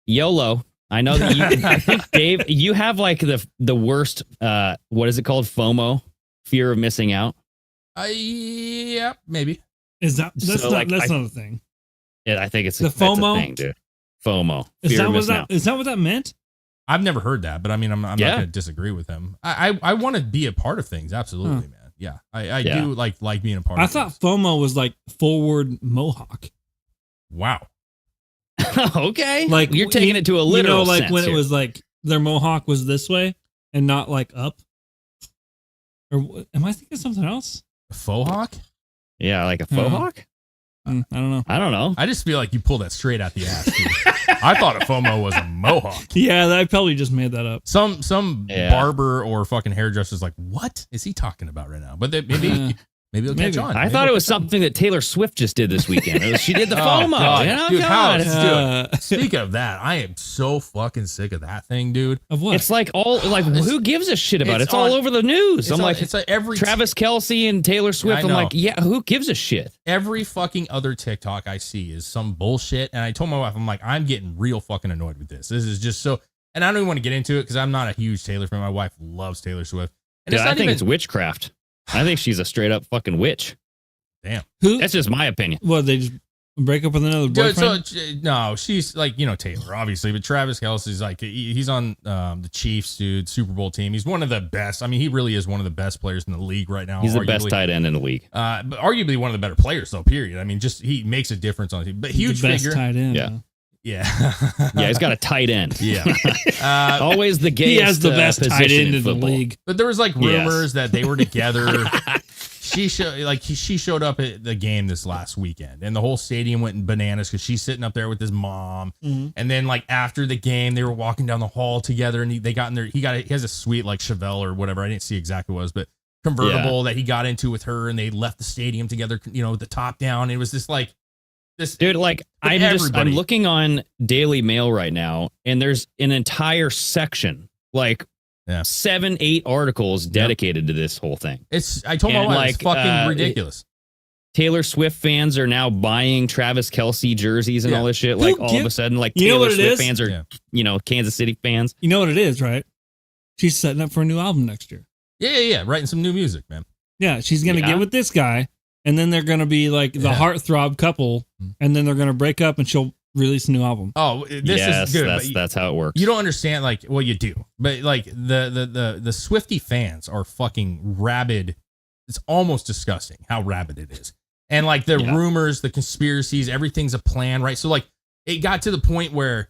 YOLO. I know that I think Dave, you have like the worst, what is it called? FOMO, fear of missing out. Yeah, maybe. Is that's not a thing. Yeah, I think it's the FOMO a thing, dude. FOMO. Is that what that meant? I've never heard that, but I mean, I'm not going to disagree with him. I want to be a part of things. Absolutely, man. Yeah. I do like being a part of I thought FOMO was like forward mohawk. Wow. Okay. Like you're taking it to a literal like sense when here. it was like their mohawk was this way and not like up. Or am I thinking something else? A faux hawk? Yeah, like a faux hawk? I don't know. I just feel like you pulled that straight out the ass, dude. I thought a FOMO was a mohawk. Yeah, I probably just made that up. Some barber or fucking hairdresser's like, what is he talking about right now? But maybe they'll catch on. I thought it was something that Taylor Swift just did this weekend. She did the FOMO. God. You know? Dude, God. dude, speaking of that, I am so fucking sick of that thing, dude. Of what? It's like who gives a shit about it? It's all over the news. I'm like, it's like every Travis Kelce and Taylor Swift. I'm like, yeah, who gives a shit? Every fucking other TikTok I see is some bullshit. And I told my wife, I'm like, I'm getting real fucking annoyed with this. This is just so, and I don't even want to get into it because I'm not a huge Taylor fan. My wife loves Taylor Swift. And dude, I think it's witchcraft. I think she's a straight up fucking witch. Damn. That's just my opinion. Well, they just break up with another boyfriend? Dude, so, no, she's like, you know, Taylor, obviously, but Travis Kelce's like, he's on the Chiefs, dude, Super Bowl team. He's one of the best. I mean, he really is one of the best players in the league right now. He's the best tight end in the league. But arguably one of the better players, though, period. I mean, just he makes a difference on the team. But huge the best figure. tight end. Yeah. Huh? Yeah. Yeah, he's got a tight end. Yeah. Always the gayest. He has the best tight end in the football. league. But there was like rumors that they were together. She showed up at the game this last weekend, and the whole stadium went bananas because she's sitting up there with his mom. Mm-hmm. And then like after the game, they were walking down the hall together, and they got in there. He has a sweet like Chevelle or whatever. I didn't see exactly what it was, but convertible that he got into with her, and they left the stadium together. You know, with the top down. It was just like this, dude. Like I'm looking on Daily Mail right now, and there's an entire section like. Yeah. 7-8 articles dedicated to this whole thing. I told my wife, it's fucking ridiculous. Taylor Swift fans are now buying Travis Kelce jerseys and all this shit. Like all of a sudden, like Taylor Swift fans are, Kansas City fans. You know what it is, right? She's setting up for a new album next year. Yeah. Writing some new music, man. Yeah, she's going to get with this guy, and then they're going to be like the heartthrob couple, and then they're going to break up, and she'll release a new album. Oh, this is good. That's how it works. You don't understand, like, well, you do, but like the Swiftie fans are fucking rabid. It's almost disgusting how rabid it is. And like the rumors, the conspiracies, everything's a plan, right? So like it got to the point where,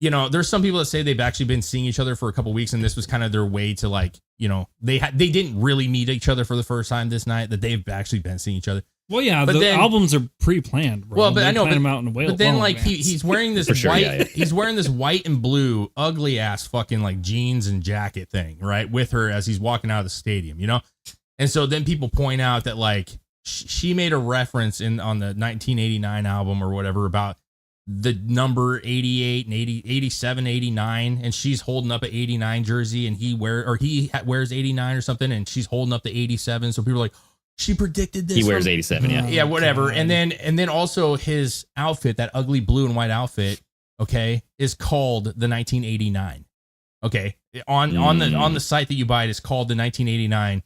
there's some people that say they've actually been seeing each other for a couple of weeks, and this was kind of their way to like, they didn't really meet each other for the first time this night, that they've actually been seeing each other. Well, yeah, but the albums are pre-planned, bro. Well, but I know, them out in but then like he's wearing this white, he's wearing this white and blue ugly ass fucking like jeans and jacket thing, right, with her as he's walking out of the stadium, and so then people point out that like she made a reference on the 1989 album or whatever about the number 88 and 87, 89, and she's holding up an 89 jersey, and he wears 89 or something, and she's holding up the 87. So people are like, she predicted this. He wears 87, yeah, whatever. God. And then also his outfit, that ugly blue and white outfit, okay, is called the 1989. Okay, on the site that you buy it is called the 1989.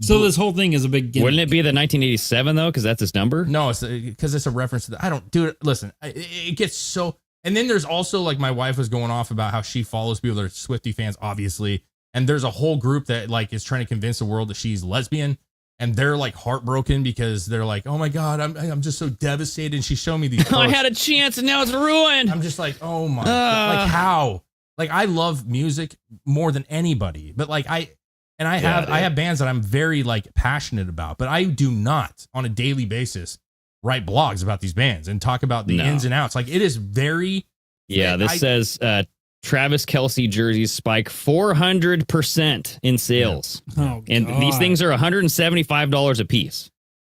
So this whole thing is a big gimmick. Wouldn't it be the 1987 though? Because that's his number. No, it's because it's a reference to I don't do it. Listen, it gets so. And then there's also like my wife was going off about how she follows people that are Swiftie fans, obviously. And there's a whole group that like is trying to convince the world that she's lesbian, and they're like heartbroken because they're like, oh my god, I'm just so devastated. And she showed me these. I had a chance and now it's ruined. I'm just like, oh my, god. Like how? Like I love music more than anybody, but like I have bands that I'm very like passionate about, but I do not on a daily basis write blogs about these bands and talk about the ins and outs. Like it is very. Yeah, this says Travis Kelce jerseys spike 400% in sales. Yeah. Oh, and God. These things are $175 a piece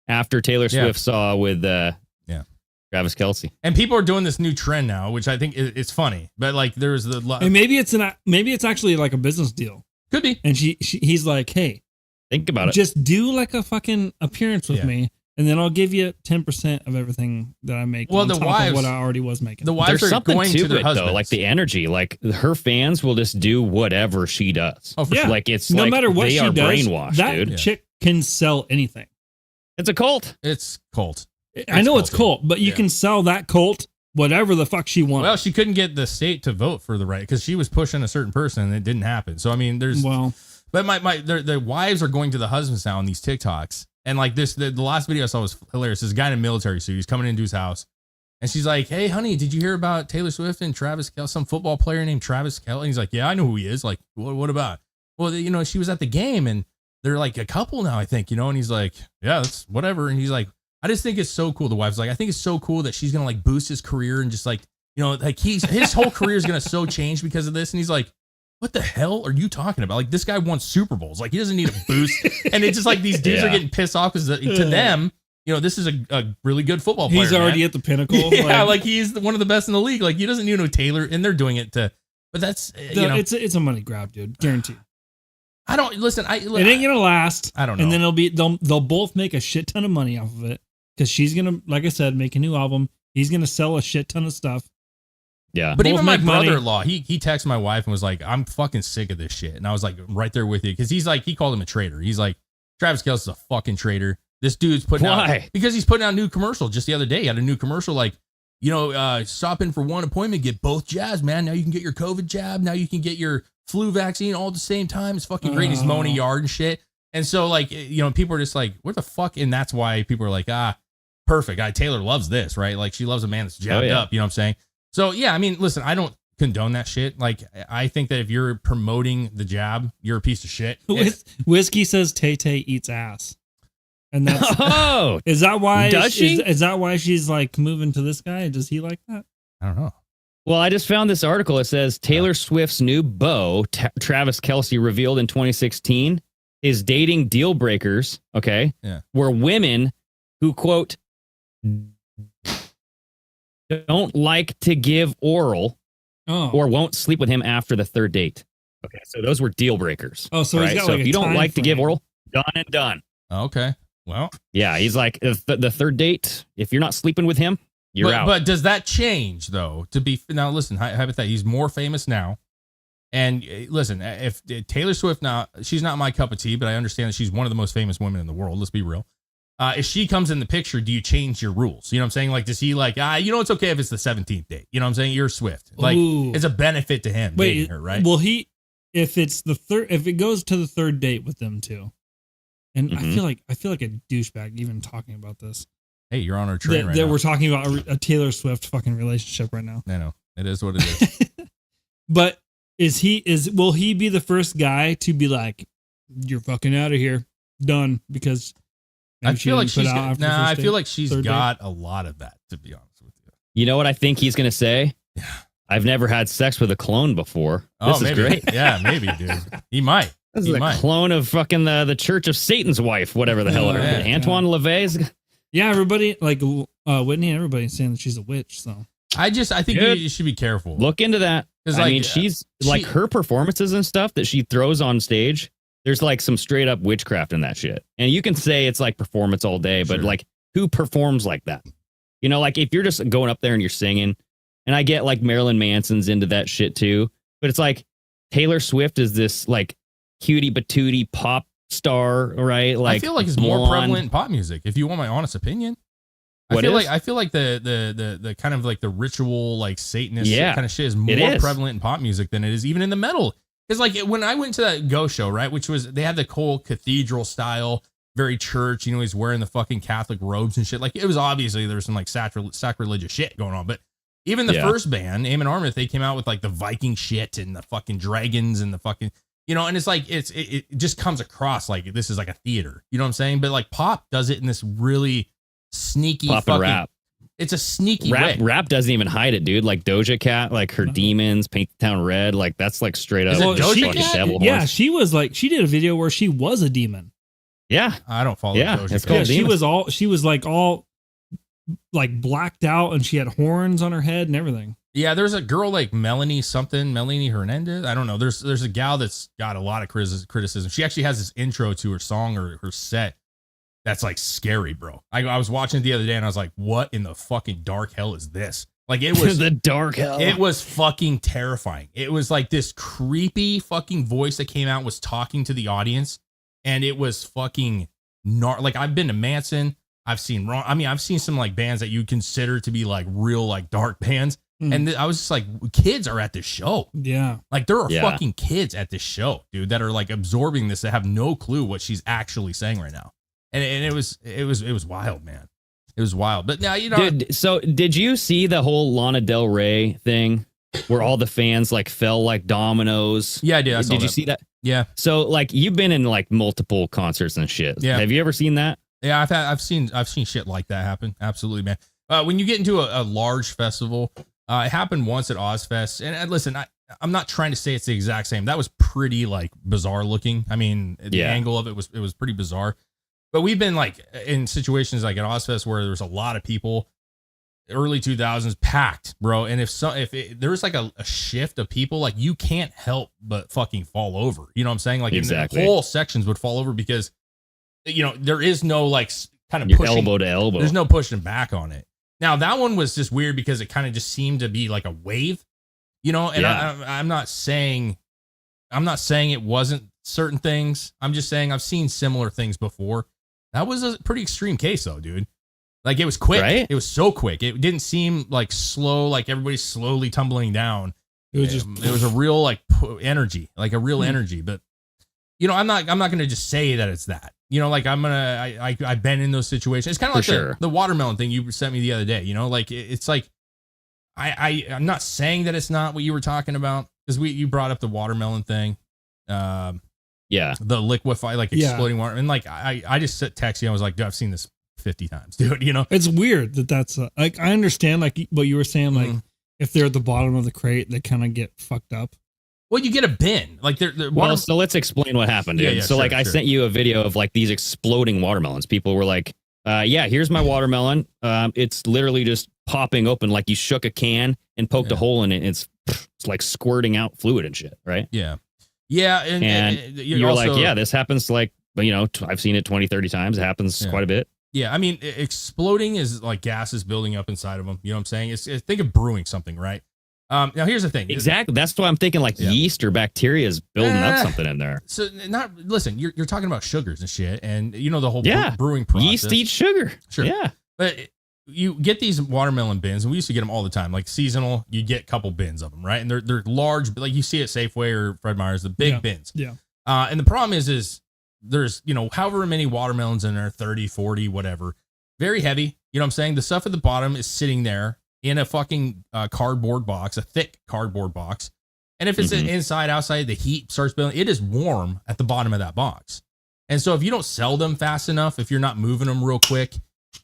after Taylor Swift saw with Travis Kelce. And people are doing this new trend now, which I think it's funny, but like there's and maybe it's actually like a business deal. Could be. And he's like, hey, think about it. Just do like a fucking appearance with me, and then I'll give you 10% of everything that I make. Well, on the top wives, of what I already was making. The wives There's are something going to their it husbands. though, like the energy, like her fans will just do whatever she does. Oh, for sure. Like it's no like matter what they she are does, brainwashed. that dude. chick can sell anything. It's a cult. It's cult. I know it's cult, but you can sell that cult whatever the fuck she wants. Well, she couldn't get the state to vote for the right because she was pushing a certain person and it didn't happen. So I mean, but the wives are going to the husbands now on these TikToks, and like the last video I saw was hilarious. This guy in a military suit, he's coming into his house, and she's like, "Hey, honey, did you hear about Taylor Swift and Travis Kelce, some football player named Travis Kelce?" And he's like, "Yeah, I know who he is." Like, what about? Well, she was at the game, and they're like a couple now, I think, And he's like, "Yeah, that's whatever." And he's like, I just think it's so cool. The wife's like, I think it's so cool that she's gonna like boost his career and just like, like his whole career is gonna so change because of this. And he's like, what the hell are you talking about? Like this guy won Super Bowls. Like he doesn't need a boost. And it's just like these dudes are getting pissed off because to them, this is a really good football player. He's already at the pinnacle. Yeah, like he's one of the best in the league. Like he doesn't need no Taylor, and they're doing it to. But that's it's a money grab, dude. Guaranteed. I don't listen. It ain't gonna last. I don't know. And then they'll both make a shit ton of money off of it. Because she's going to, like I said, make a new album. He's going to sell a shit ton of stuff. Yeah. But even my brother-in-law, he texted my wife and was like, I'm fucking sick of this shit. And I was like, right there with you. Because he's like, he called him a traitor. He's like, Travis Kelce's a fucking traitor. This dude's putting out. Because he's putting out a new commercial. Just the other day, he had a new commercial like, stop in for one appointment, get both jabs, man. Now you can get your COVID jab. Now you can get your flu vaccine all at the same time. It's fucking great. He's mowing a yard and shit. And so like, people are just like, what the fuck? And that's why people are like, perfect. Taylor loves this, right? Like she loves a man that's jabbed up. You know what I'm saying? So yeah, I mean, listen, I don't condone that shit. Like I think that if you're promoting the jab, you're a piece of shit. Whiskey says Tay-Tay eats ass. And that's is that why does she? Is that why she's like moving to this guy? Does he like that? I don't know. Well, I just found this article. It says Taylor Swift's new beau, Travis Kelce, revealed in 2016, is dating deal breakers. Okay, were women who quote don't like to give oral or won't sleep with him after the third date. Okay, so those were deal breakers. Oh, so he's got like if you don't like to give oral, done and done. Okay. Well, Yeah, he's like the third date. If you're not sleeping with him, you're out. But does that change though? Now, listen, hypothetically, he's more famous now. And listen, if Taylor Swift, now she's not my cup of tea, but I understand that she's one of the most famous women in the world. Let's be real. If she comes in the picture, do you change your rules? You know what I'm saying? Like, does he like, it's okay if it's the 17th date? You know what I'm saying? You're Swift. Like, Ooh. it's a benefit to him dating her, right? Well, if it's the third, if it goes to the third date with them too, and I feel like a douchebag even talking about this. Hey, you're on our train right that now. we're talking about a Taylor Swift fucking relationship right now. I know. It is what it is. But will he be the first guy to be like, you're fucking out of here, done? Because I feel like she's third got date? a lot of that, to be honest with you. You know what I think he's going to say? Yeah. I've never had sex with a clone before. This is maybe. great. Yeah, maybe, dude. He might. This is a clone of fucking the Church of Satan's wife, whatever the hell. Yeah, Antoine LaVey's. Yeah, everybody, like Whitney and everybody's saying that she's a witch. So I think you should be careful. Look into that. I mean, she's like her performances and stuff that she throws on stage. There's like some straight up witchcraft in that shit. And you can say it's like performance all day, but like who performs like that? You know, like if you're just going up there and you're singing, and I get like Marilyn Manson's into that shit too, but it's like Taylor Swift is this like cutie patootie pop star, right? Like I feel like it's more prevalent in pop music, if you want my honest opinion. I feel like the kind of like the ritual, like Satanist kind of shit is more prevalent in pop music than it is even in the metal. Because like when I went to that Go show, right, which was, they had the whole cathedral style, very church, he's wearing the fucking Catholic robes and shit. Like it was obviously there was some like sacrilegious shit going on. But even the first band, Amon Amarth, they came out with like the Viking shit and the fucking dragons and the fucking, and it's like it just comes across like this is like a theater. You know what I'm saying? But like pop does it in this really sneaky pop fucking rap. It's a sneaky way. Rap doesn't even hide it, dude. Like Doja Cat, like her demons, Paint the Town Red, like that's like straight up. Doja Cat? Devil yeah, horns. she was like, she did a video where she was a demon. Yeah, I don't follow. Yeah, Doja it's Cat. called demons. She was like all like blacked out, and she had horns on her head and everything. Yeah, there's a girl like Melanie Hernandez. I don't know. There's a gal that's got a lot of criticism. She actually has this intro to her song or her set that's like scary, bro. I was watching it the other day and I was like, what in the fucking dark hell is this? Like it was the dark hell. It was fucking terrifying. It was like this creepy fucking voice that came out, was talking to the audience, and it was fucking like I've been to Manson. I've seen some like bands that you consider to be like real like dark bands. And I was just like, kids are at this show. Yeah. Like there are fucking kids at this show, dude, that are like absorbing this, that have no clue what she's actually saying right now. And it was wild, man. It was wild. But now, Dude, so did you see the whole Lana Del Rey thing where all the fans like fell like dominoes? Yeah, I did. Did you see that? Yeah. So like you've been in like multiple concerts and shit. Yeah. Have you ever seen that? Yeah, I've seen shit like that happen. Absolutely, man. When you get into a large festival, it happened once at Ozfest. And listen, I'm not trying to say it's the exact same. That was pretty like bizarre looking. I mean, the angle of it was pretty bizarre. But we've been like in situations like at Ozfest where there's a lot of people, early 2000s, packed, bro. And if there's like a shift of people, like you can't help but fucking fall over. You know what I'm saying? Like exactly. The whole sections would fall over because, there is no like kind of Your pushing, elbow to elbow. There's no pushing back on it. Now that one was just weird because it kind of just seemed to be like a wave, and I'm not saying it wasn't certain things. I'm just saying I've seen similar things before. That was a pretty extreme case though, dude. Like it was quick. Right? It was so quick. It didn't seem like slow, like everybody's slowly tumbling down. It was a real like energy, like a real energy. But I'm not going to just say that it's that. Like I've been in those situations. It's kind of like the watermelon thing you sent me the other day. Like it's like I'm not saying that it's not what you were talking about, because you brought up the watermelon thing. The liquefy, like exploding water, and like I just text you. I was like, dude, I've seen this 50 times, dude. It's weird that's like, I understand like what you were saying, like if they're at the bottom of the crate, they kind of get fucked up. Well, you get a bin, like so let's explain what happened, dude. I sent you a video of like these exploding watermelons. People were like, here's my watermelon. It's literally just popping open, like you shook a can and poked a hole in it. And it's like squirting out fluid and shit, right? Yeah. Yeah, and you're also like, this happens like but I've seen it 20, 30 times. It happens quite a bit. Yeah, I mean, exploding is like gases building up inside of them. You know what I'm saying? Think of brewing something, right? Now, here's the thing. Exactly. That's why I'm thinking like yeast or bacteria is building up something in there. So, listen, you're talking about sugars and shit, and the whole brewing process. Yeast eats sugar. Sure. Yeah. But you get these watermelon bins, and we used to get them all the time. Like seasonal, you get a couple bins of them, right? And they're large, like you see at Safeway or Fred Meyer's, the big bins. Yeah. And the problem is there's, however many watermelons in there, 30, 40, whatever. Very heavy. You know what I'm saying? The stuff at the bottom is sitting there in a fucking cardboard box, a thick cardboard box. And if it's inside, outside, the heat starts building. It is warm at the bottom of that box. And so if you don't sell them fast enough, if you're not moving them real quick,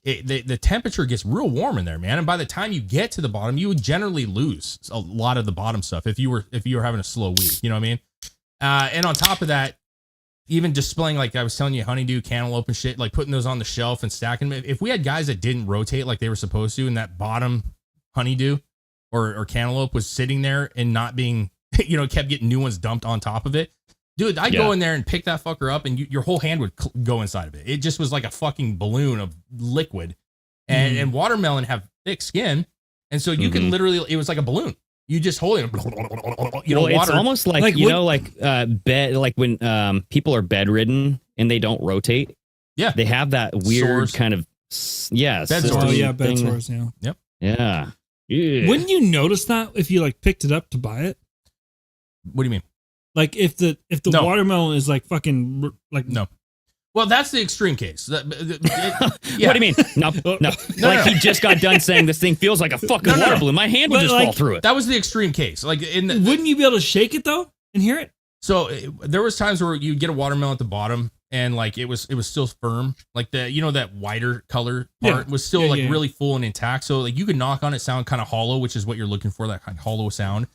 the temperature gets real warm in there, man. And by the time you get to the bottom, you would generally lose a lot of the bottom stuff if you were having a slow week. You know what I mean? And on top of that, even displaying, like I was telling you, honeydew, cantaloupe and shit, like putting those on the shelf and stacking them. If we had guys that didn't rotate like they were supposed to, and that bottom honeydew or cantaloupe was sitting there and not being, kept getting new ones dumped on top of it. Dude, I'd go in there and pick that fucker up and your whole hand would go inside of it. It just was like a fucking balloon of liquid. And watermelon have thick skin. And so you can literally, it was like a balloon. You just hold it. Well, it's water. almost like bed, like when people are bedridden and they don't rotate. Yeah. They have that weird Sores. kind of, Bed sores. Oh, yeah, bed thing. sores, yeah. Yep. Yeah. Wouldn't you notice that if you like picked it up to buy it? What do you mean? Like if the No. watermelon is like fucking like No. Well, that's the extreme case. What do you mean? No. Like he just got done saying this thing feels like a fucking water balloon. My hand would But just like- fall through it. That was the extreme case. Like wouldn't you be able to shake it though and hear it? So there was times where you get a watermelon at the bottom and like it was still firm. Like that whiter color part was still really full and intact. So like you could knock on it, sound kind of hollow, which is what you're looking for, that kind of hollow sound.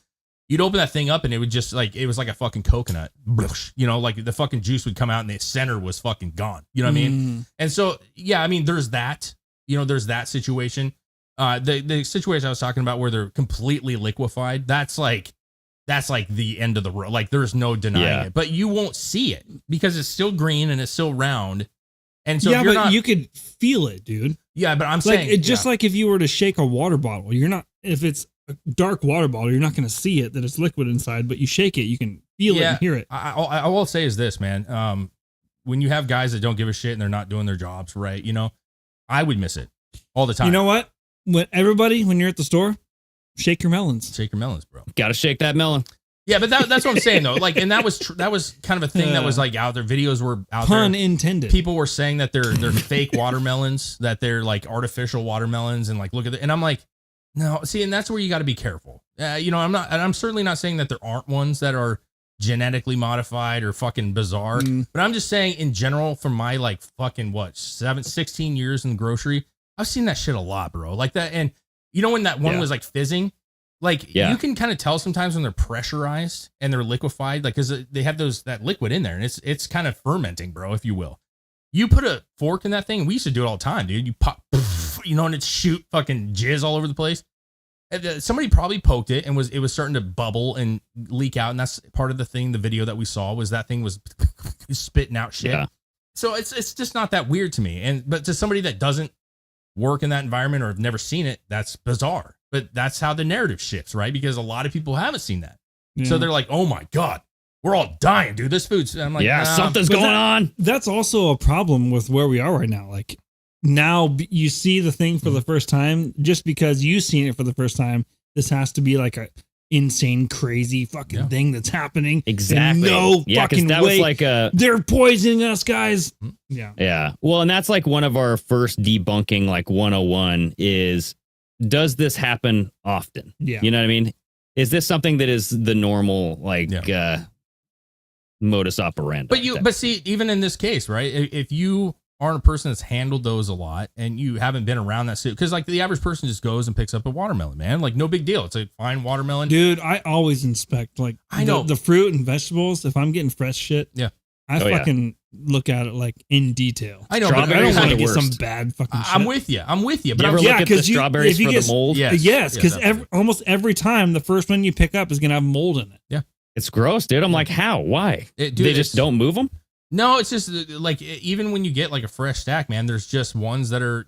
You'd open that thing up and it would just like, it was like a fucking coconut, like the fucking juice would come out and the center was fucking gone. You know what I mean? And so, yeah, I mean, there's that, there's that situation. The situation I was talking about where they're completely liquefied, that's like the end of the road. Like there's no denying it, but you won't see it because it's still green and it's still round. And so you could feel it, dude. Yeah, but I'm Like saying it just like if you were to shake a water bottle, if it's a dark water bottle, you're not going to see it that it's liquid inside, but you shake it, you can feel it and hear it. I will say is this, man. When you have guys that don't give a shit and they're not doing their jobs right, I would miss it all the time. You know what? When you're at the store, shake your melons. Shake your melons, bro. Got to shake that melon. Yeah, but that's what I'm saying though. Like, and that was kind of a thing that was like out there. Videos were out there. Pun intended. People were saying that they're fake watermelons, that they're like artificial watermelons, and like look at it. And I'm like, no, see, and that's where you got to be careful. I'm certainly not saying that there aren't ones that are genetically modified or fucking bizarre, but I'm just saying in general, from my like fucking 16 years in the grocery, I've seen that shit a lot, bro. Like that, and when that one was like fizzing. Like you can kind of tell sometimes when they're pressurized and they're liquefied, like because they have that liquid in there and it's kind of fermenting, bro, if you will. You put a fork in that thing. We used to do it all the time, dude. You pop, and it shoot fucking jizz all over the place. And somebody probably poked it and it was starting to bubble and leak out, and that's part of the thing. The video that we saw was that thing was spitting out shit. Yeah. So it's just not that weird to me. But to somebody that doesn't work in that environment or have never seen it, that's bizarre. But that's how the narrative shifts, right? Because a lot of people haven't seen that. Yeah. So they're like, oh my God, we're all dying, dude. This food's, I'm like, something's going on. That's also a problem with where we are right now. Like now you see the thing for the first time, just because you've seen it for the first time, this has to be like a insane, crazy fucking thing that's happening. Exactly. No fucking that way. Was like they're poisoning us, guys. Yeah. Yeah. Well, and that's like one of our first debunking, like 101 is, does this happen often? Yeah. You know what I mean? Is this something that is the normal, like, modus operandi? But see, even in this case, right? If you aren't a person that's handled those a lot and you haven't been around that suit, because like the average person just goes and picks up a watermelon, man. Like no big deal. It's a fine watermelon. Dude, I always inspect like the fruit and vegetables. If I'm getting fresh shit, I fucking look at it like in detail. I know, but I don't want to get some worst. bad fucking shit. I'm with you. But you ever look at the strawberries for the mold? Yes, because almost every time the first one you pick up is going to have mold in it. Yeah. It's gross, dude. I'm like, how? Why? Dude, they just don't move them? No, it's just like even when you get like a fresh stack, man, there's just ones that are,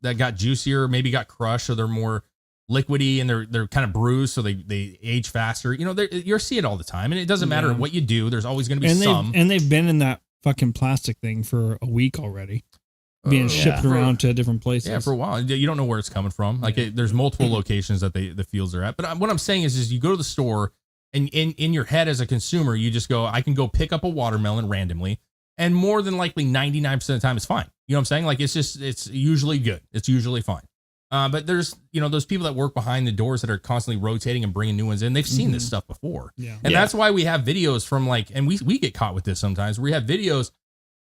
that got juicier, maybe got crushed, so they're more liquidy and they're kind of bruised, so they age faster. You'll see it all the time, and it doesn't matter what you do. There's always going to be some. And they've been in that fucking plastic thing for a week already, being shipped around to different places. Yeah, for a while. You don't know where it's coming from. Like there's multiple locations that the fields are at. But what I'm saying is you go to the store. And in your head as a consumer, you just go, I can go pick up a watermelon randomly, and more than likely 99% of the time it's fine. You know what I'm saying? Like it's usually good. It's usually fine. But there's, those people that work behind the doors that are constantly rotating and bringing new ones in. They've seen this stuff before. Yeah. And that's why we have videos from and we get caught with this sometimes. We have videos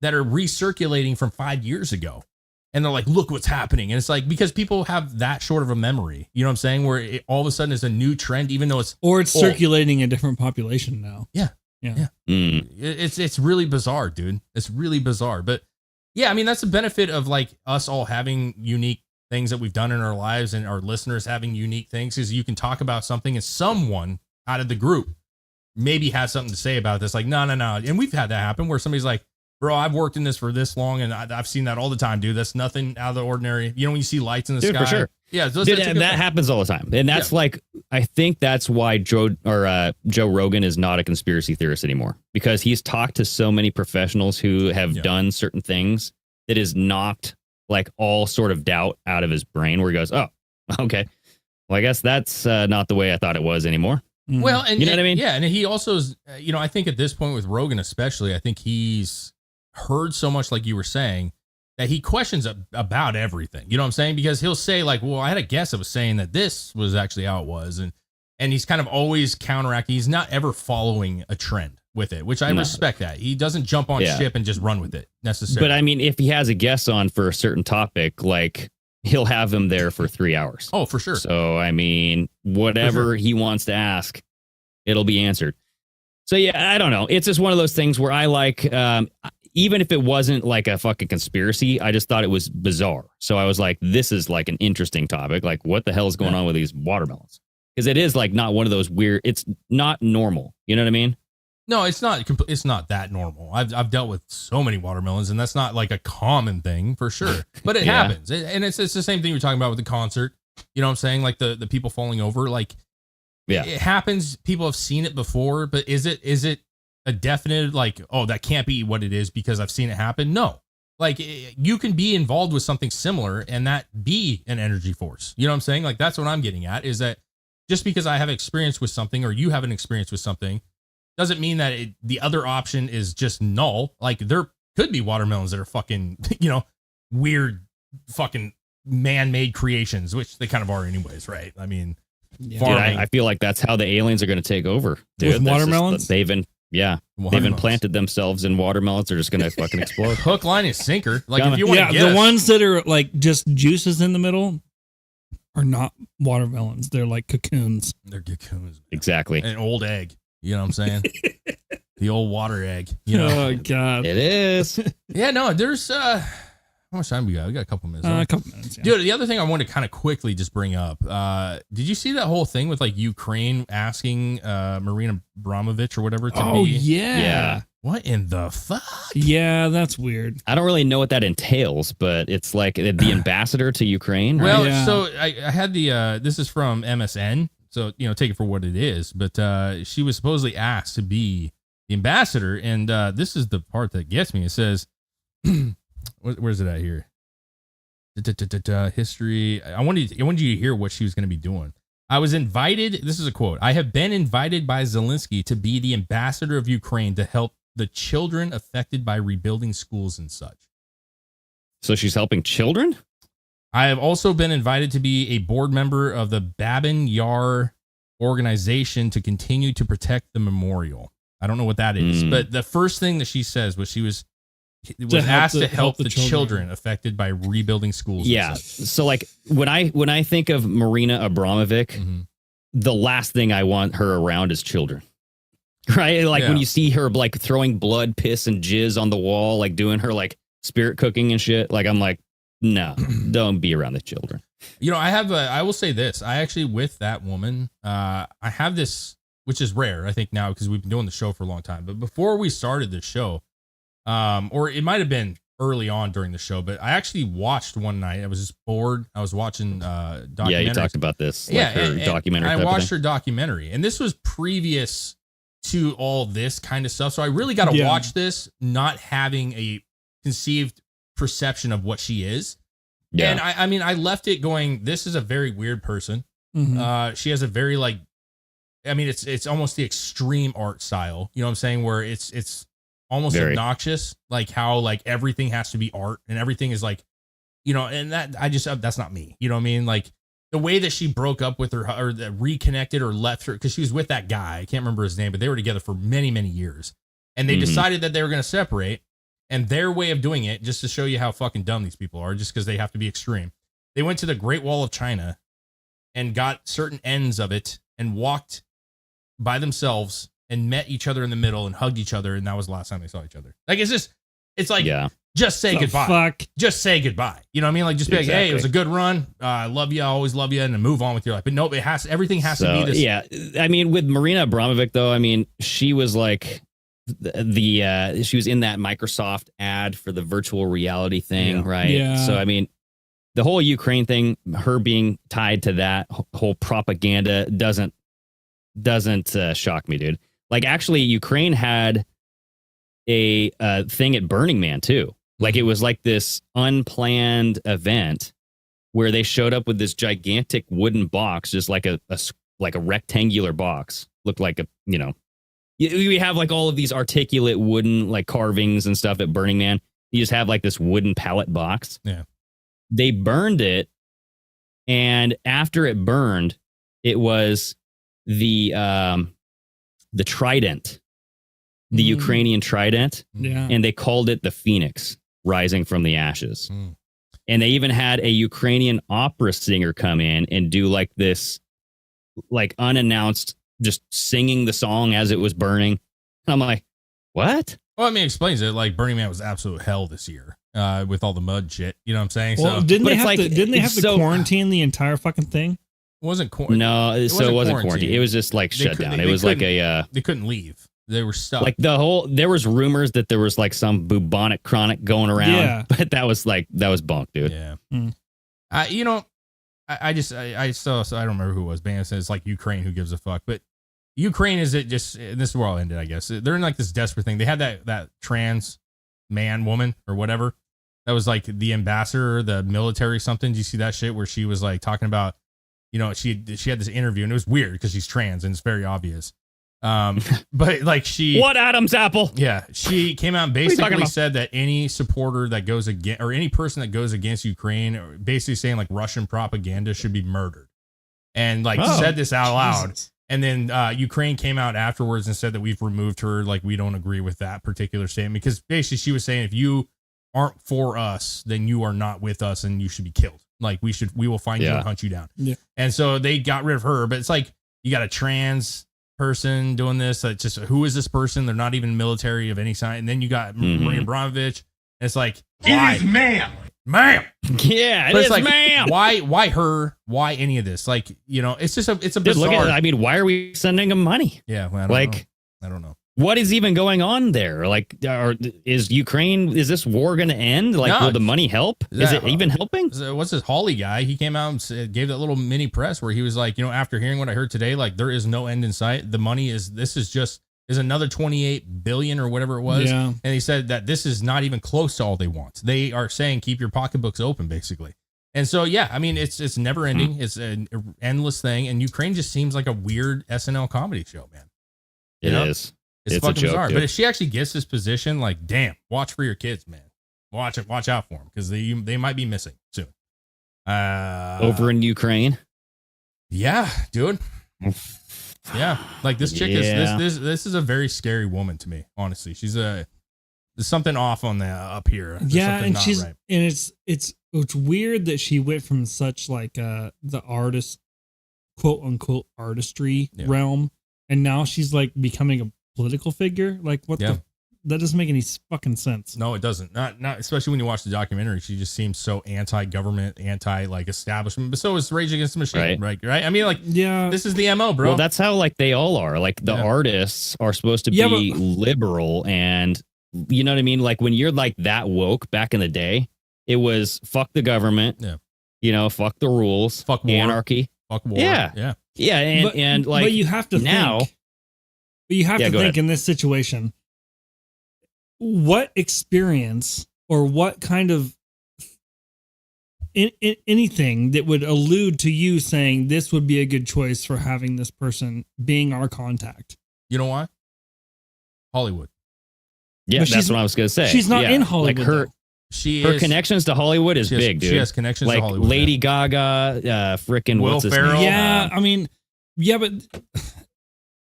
that are recirculating from 5 years ago. And they're like, look what's happening. And it's like, because people have that short of a memory, you know what I'm saying? Where all of a sudden it's a new trend, even though it's old. Circulating a different population now. Yeah. Mm. It's really bizarre, dude. It's really bizarre. But yeah, I mean, that's the benefit of like us all having unique things that we've done in our lives and our listeners having unique things, is you can talk about something and someone out of the group maybe has something to say about this. Like, no. And we've had that happen where somebody's like, bro, I've worked in this for this long, and I've seen that all the time, dude. That's nothing out of the ordinary. When you see lights in the sky. For sure. Yeah, Dude, that happens all the time. And that's I think that's why Joe Rogan is not a conspiracy theorist anymore, because he's talked to so many professionals who have done certain things that has knocked like all sort of doubt out of his brain, where he goes, oh, okay. Well, I guess that's not the way I thought it was anymore. Well, and you know what I mean? Yeah. And he also is, I think at this point with Rogan, especially, I think he's heard so much, like you were saying, that he questions about everything. You know what I'm saying? Because he'll say like, well, I had a guess that was saying that this was actually how it was. And he's kind of always counteracting. He's not ever following a trend with it, which I respect that. He doesn't jump on ship and just run with it necessarily. But I mean, if he has a guest on for a certain topic, like he'll have him there for 3 hours. Oh, for sure. So, I mean, whatever he wants to ask, it'll be answered. So, yeah, I don't know. It's just one of those things where I like, even if it wasn't like a fucking conspiracy, I just thought it was bizarre. So I was like, this is like an interesting topic. Like, what the hell is going on with these watermelons? Because it is like not one of those weird, it's not normal. You know what I mean? No, it's not. It's not that normal. I've dealt with so many watermelons, and that's not like a common thing for sure. But it happens, and it's the same thing you're talking about with the concert. You know what I'm saying? Like the people falling over. Like, it happens. People have seen it before, but is it a definite like, oh, that can't be what it is because I've seen it happen? No. Like, you can be involved with something similar and that be an energy force. You know what I'm saying? Like, that's what I'm getting at, is that just because I have experience with something or you have an experience with something doesn't mean that the other option is just null. Like, there could be watermelons that are fucking, weird fucking man-made creations, which they kind of are anyways, right? I mean, dude, I feel like that's how the aliens are going to take over. Dude, with watermelons? They've implanted themselves in watermelons. They're just going to fucking explode. Hook, line, and sinker. Like, if you want to the ones that are like just juices in the middle are not watermelons. They're like cocoons. They're cocoons. Man. Exactly. An old egg. You know what I'm saying? The old water egg. You know? Oh, God. It is. Yeah, no, there's, how much time we got? We got a couple minutes. A couple minutes, yeah. Dude, the other thing I wanted to kind of quickly just bring up, did you see that whole thing with like Ukraine asking Marina Abramović or whatever to be? Yeah. What in the fuck? Yeah, that's weird. I don't really know what that entails, but it's like the ambassador to Ukraine, right? Well, so I had this is from MSN, so, take it for what it is, but she was supposedly asked to be the ambassador, and this is the part that gets me. It says, where's it at here? History. I wanted you to hear what she was going to be doing. I was invited. This is a quote. I have been invited by Zelensky to be the ambassador of Ukraine to help the children affected by rebuilding schools and such. So she's helping children? I have also been invited to be a board member of the Babin Yar organization to continue to protect the memorial. I don't know what that is, but the first thing that she says was she was asked to help the children affected by rebuilding schools. Yeah. So like when I think of Marina Abramović, the last thing I want her around is children. Right? Like when you see her like throwing blood, piss, and jizz on the wall, like doing her like spirit cooking and shit. Like, I'm like, no, don't be around the children. I will say this. I actually, with that woman, I have this, which is rare, I think now, because we've been doing the show for a long time. But before we started the show, Or it might have been early on during the show, but I actually watched one night. I was just bored. I was watching documentaries. Yeah, you talked about this. Yeah, her documentary. I watched her documentary, and this was previous to all this kind of stuff. So I really got to watch this, not having a conceived perception of what she is. Yeah. And I mean, I left it going, this is a very weird person. Mm-hmm. She has a very it's almost the extreme art style. You know what I'm saying? Where it's almost very obnoxious, like how like everything has to be art and everything is like, and that's not me. You know what I mean? Like the way that she broke up with her or reconnected or left her because she was with that guy. I can't remember his name, but they were together for many, many years. And they decided that they were going to separate. And their way of doing it, just to show you how fucking dumb these people are, just because they have to be extreme. They went to the Great Wall of China and got certain ends of it and walked by themselves and met each other in the middle and hugged each other. And that was the last time they saw each other. Like, just say goodbye. Fuck? Just say goodbye. You know what I mean? Like, just be like, hey, it was a good run. I love you. I always love you. And then move on with your life. But no, everything has to be this. Yeah. I mean, with Marina Abramović, though, I mean, she was like, she was in that Microsoft ad for the virtual reality thing, right? Yeah. So I mean, the whole Ukraine thing, her being tied to that whole propaganda doesn't shock me, dude. Like actually, Ukraine had a thing at Burning Man too. Like it was like this unplanned event where they showed up with this gigantic wooden box, just like a rectangular box, looked like we have like all of these articulate wooden like carvings and stuff at Burning Man. You just have like this wooden pallet box. Yeah. They burned it. And after it burned, it was the trident, the Ukrainian trident. Yeah. And they called it the Phoenix rising from the ashes. And they even had a Ukrainian opera singer come in and do like this, like unannounced, just singing the song as it was burning. I'm like, what? Well, I mean, it explains it. Like Burning Man was absolute hell this year with all the mud shit. You know what I'm saying? Well, so didn't they have to quarantine the entire fucking thing? It wasn't quarantine. No, it wasn't quarantine. It was just like shut down. It was like they couldn't leave. They were stuck. Like there was rumors that there was like some bubonic chronic going around. Yeah. But that was bunk, dude. Yeah. I don't remember who it was. Band says it's like Ukraine, who gives a fuck. But Ukraine is it just, this is where I'll end it, I guess. They're in like this desperate thing. They had that trans woman or whatever. That was like the ambassador, the military something. Did you see that shit where she was like talking about, she had this interview and it was weird because she's trans and it's very obvious. But like what Adam's apple? Yeah. She came out and basically said that any supporter that goes against, or any person that goes against Ukraine, or basically saying like Russian propaganda should be murdered, and like said this out loud. And then Ukraine came out afterwards and said that we've removed her. Like, we don't agree with that particular statement, because basically she was saying, if you aren't for us, then you are not with us and you should be killed. Like, we will find you and hunt you down. Yeah. And so they got rid of her, but it's like, you got a trans person doing this. It's just, who is this person? They're not even military of any kind. And then you got Marina Abramović. And it's like, why? It is ma'am. Yeah, it's like, ma'am. Why her? Why any of this? Like, it's just it's a bizarre. Look at, why are we sending them money? Yeah, well, I don't know. What is even going on there? Like, is this war going to end? Like, will the money help? Is it even helping? What's this Hawley guy? He came out and gave that little mini press where he was like, after hearing what I heard today, like, there is no end in sight. The money is another 28 billion or whatever it was. Yeah. And he said that this is not even close to all they want. They are saying, keep your pocketbooks open, basically. And so, yeah, I mean, it's never ending. It's an endless thing. And Ukraine just seems like a weird SNL comedy show, man. It is. It's fucking bizarre. But if she actually gets this position, like, damn, watch for your kids, man. Watch out for them, because they might be missing soon. Over in Ukraine? Yeah, dude. Yeah, like this chick is this is a very scary woman to me, honestly. There's something off on the up here. There's it's weird that she went from such like the artist, quote unquote, artistry realm, and now she's like becoming a political figure. Like, what the? That doesn't make any fucking sense. No, it doesn't. Not especially when you watch the documentary. She just seems so anti-government, like establishment. But so is Rage Against the Machine, right? I mean, like, this is the MO, bro. Well, that's how like they all are. Like the artists are supposed to be liberal and you know what I mean? Like when you're like that woke back in the day, it was fuck the government. Yeah. You know, fuck the rules. Fuck war. Anarchy. Fuck war. Yeah. Yeah. Yeah. And like but you have to now. think, but you have to go think ahead. in this situation, what experience or what kind of anything that would allude to you saying this would be a good choice for having this person being our contact. You know why? Hollywood. Yeah, But that's she's- what I was gonna say. she's not Yeah, in Hollywood, Like her She connections to Hollywood is she has- big, dude. She has connections like to Hollywood. Lady Gaga, frickin' Will what's his Ferrell. name? Yeah, I mean, yeah, but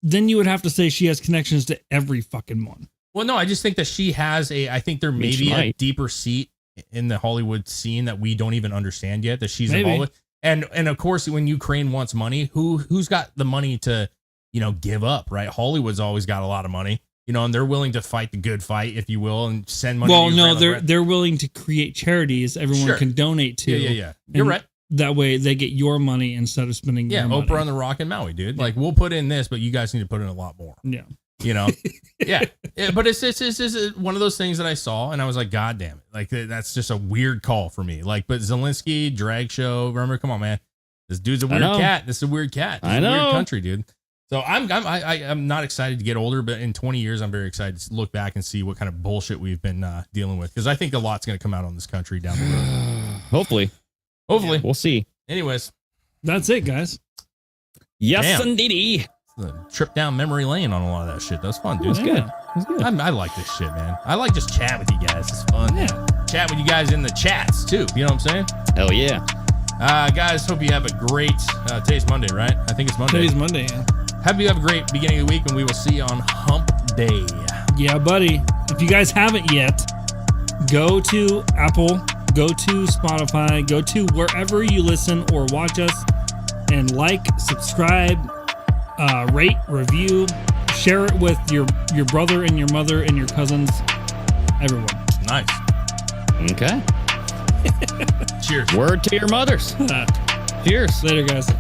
then you would have to say she has connections to every fucking one. Well, no, I just think that she has I think there may She be a might. deeper seat in the Hollywood scene that we don't even understand yet, that she's Maybe. involved with. And of course, when Ukraine wants money, who's got the money to, give up, right? Hollywood's always got a lot of money, and they're willing to fight the good fight, if you will, and send money. Well, to no, Ukraine. they're willing to create charities everyone Sure. can donate to. Yeah. You're And right. That way they get your money instead of spending Yeah, your money. Oprah on the Rock in Maui, dude. Like, we'll put in this, but you guys need to put in a lot more. Yeah. Yeah. But it's one of those things that I saw, and I was like, God damn it! Like, that's just a weird call for me. Like, but Zelensky drag show. Remember, come on, man. This dude's a weird know. cat. This is a weird cat. This I is a weird know. country, dude. So I'm not excited to get older, but in 20 years, I'm very excited to look back and see what kind of bullshit we've been dealing with, because I think a lot's going to come out on this country down the road. Hopefully. Hopefully. We'll see. Anyways, That's it, guys. Yes, Damn. indeedy. the trip down memory lane on a lot of that shit. That was fun, dude. It's good. It's good. I like this shit, man. I like just chat with you guys. It's fun. Yeah. Chat with you guys in the chats too. You know what I'm saying? Hell yeah. Guys, hope you have a great today's Monday, right? I think it's Monday. Today's Monday. Yeah. Hope you have a great beginning of the week, and we will see you on Hump Day. Yeah, buddy. If you guys haven't yet, go to Apple, go to Spotify, go to wherever you listen or watch us, and like, subscribe, rate, review, share it with your brother and your mother and your cousins, everyone. Nice. Okay. Cheers. Word to your mothers. Cheers. Later, guys.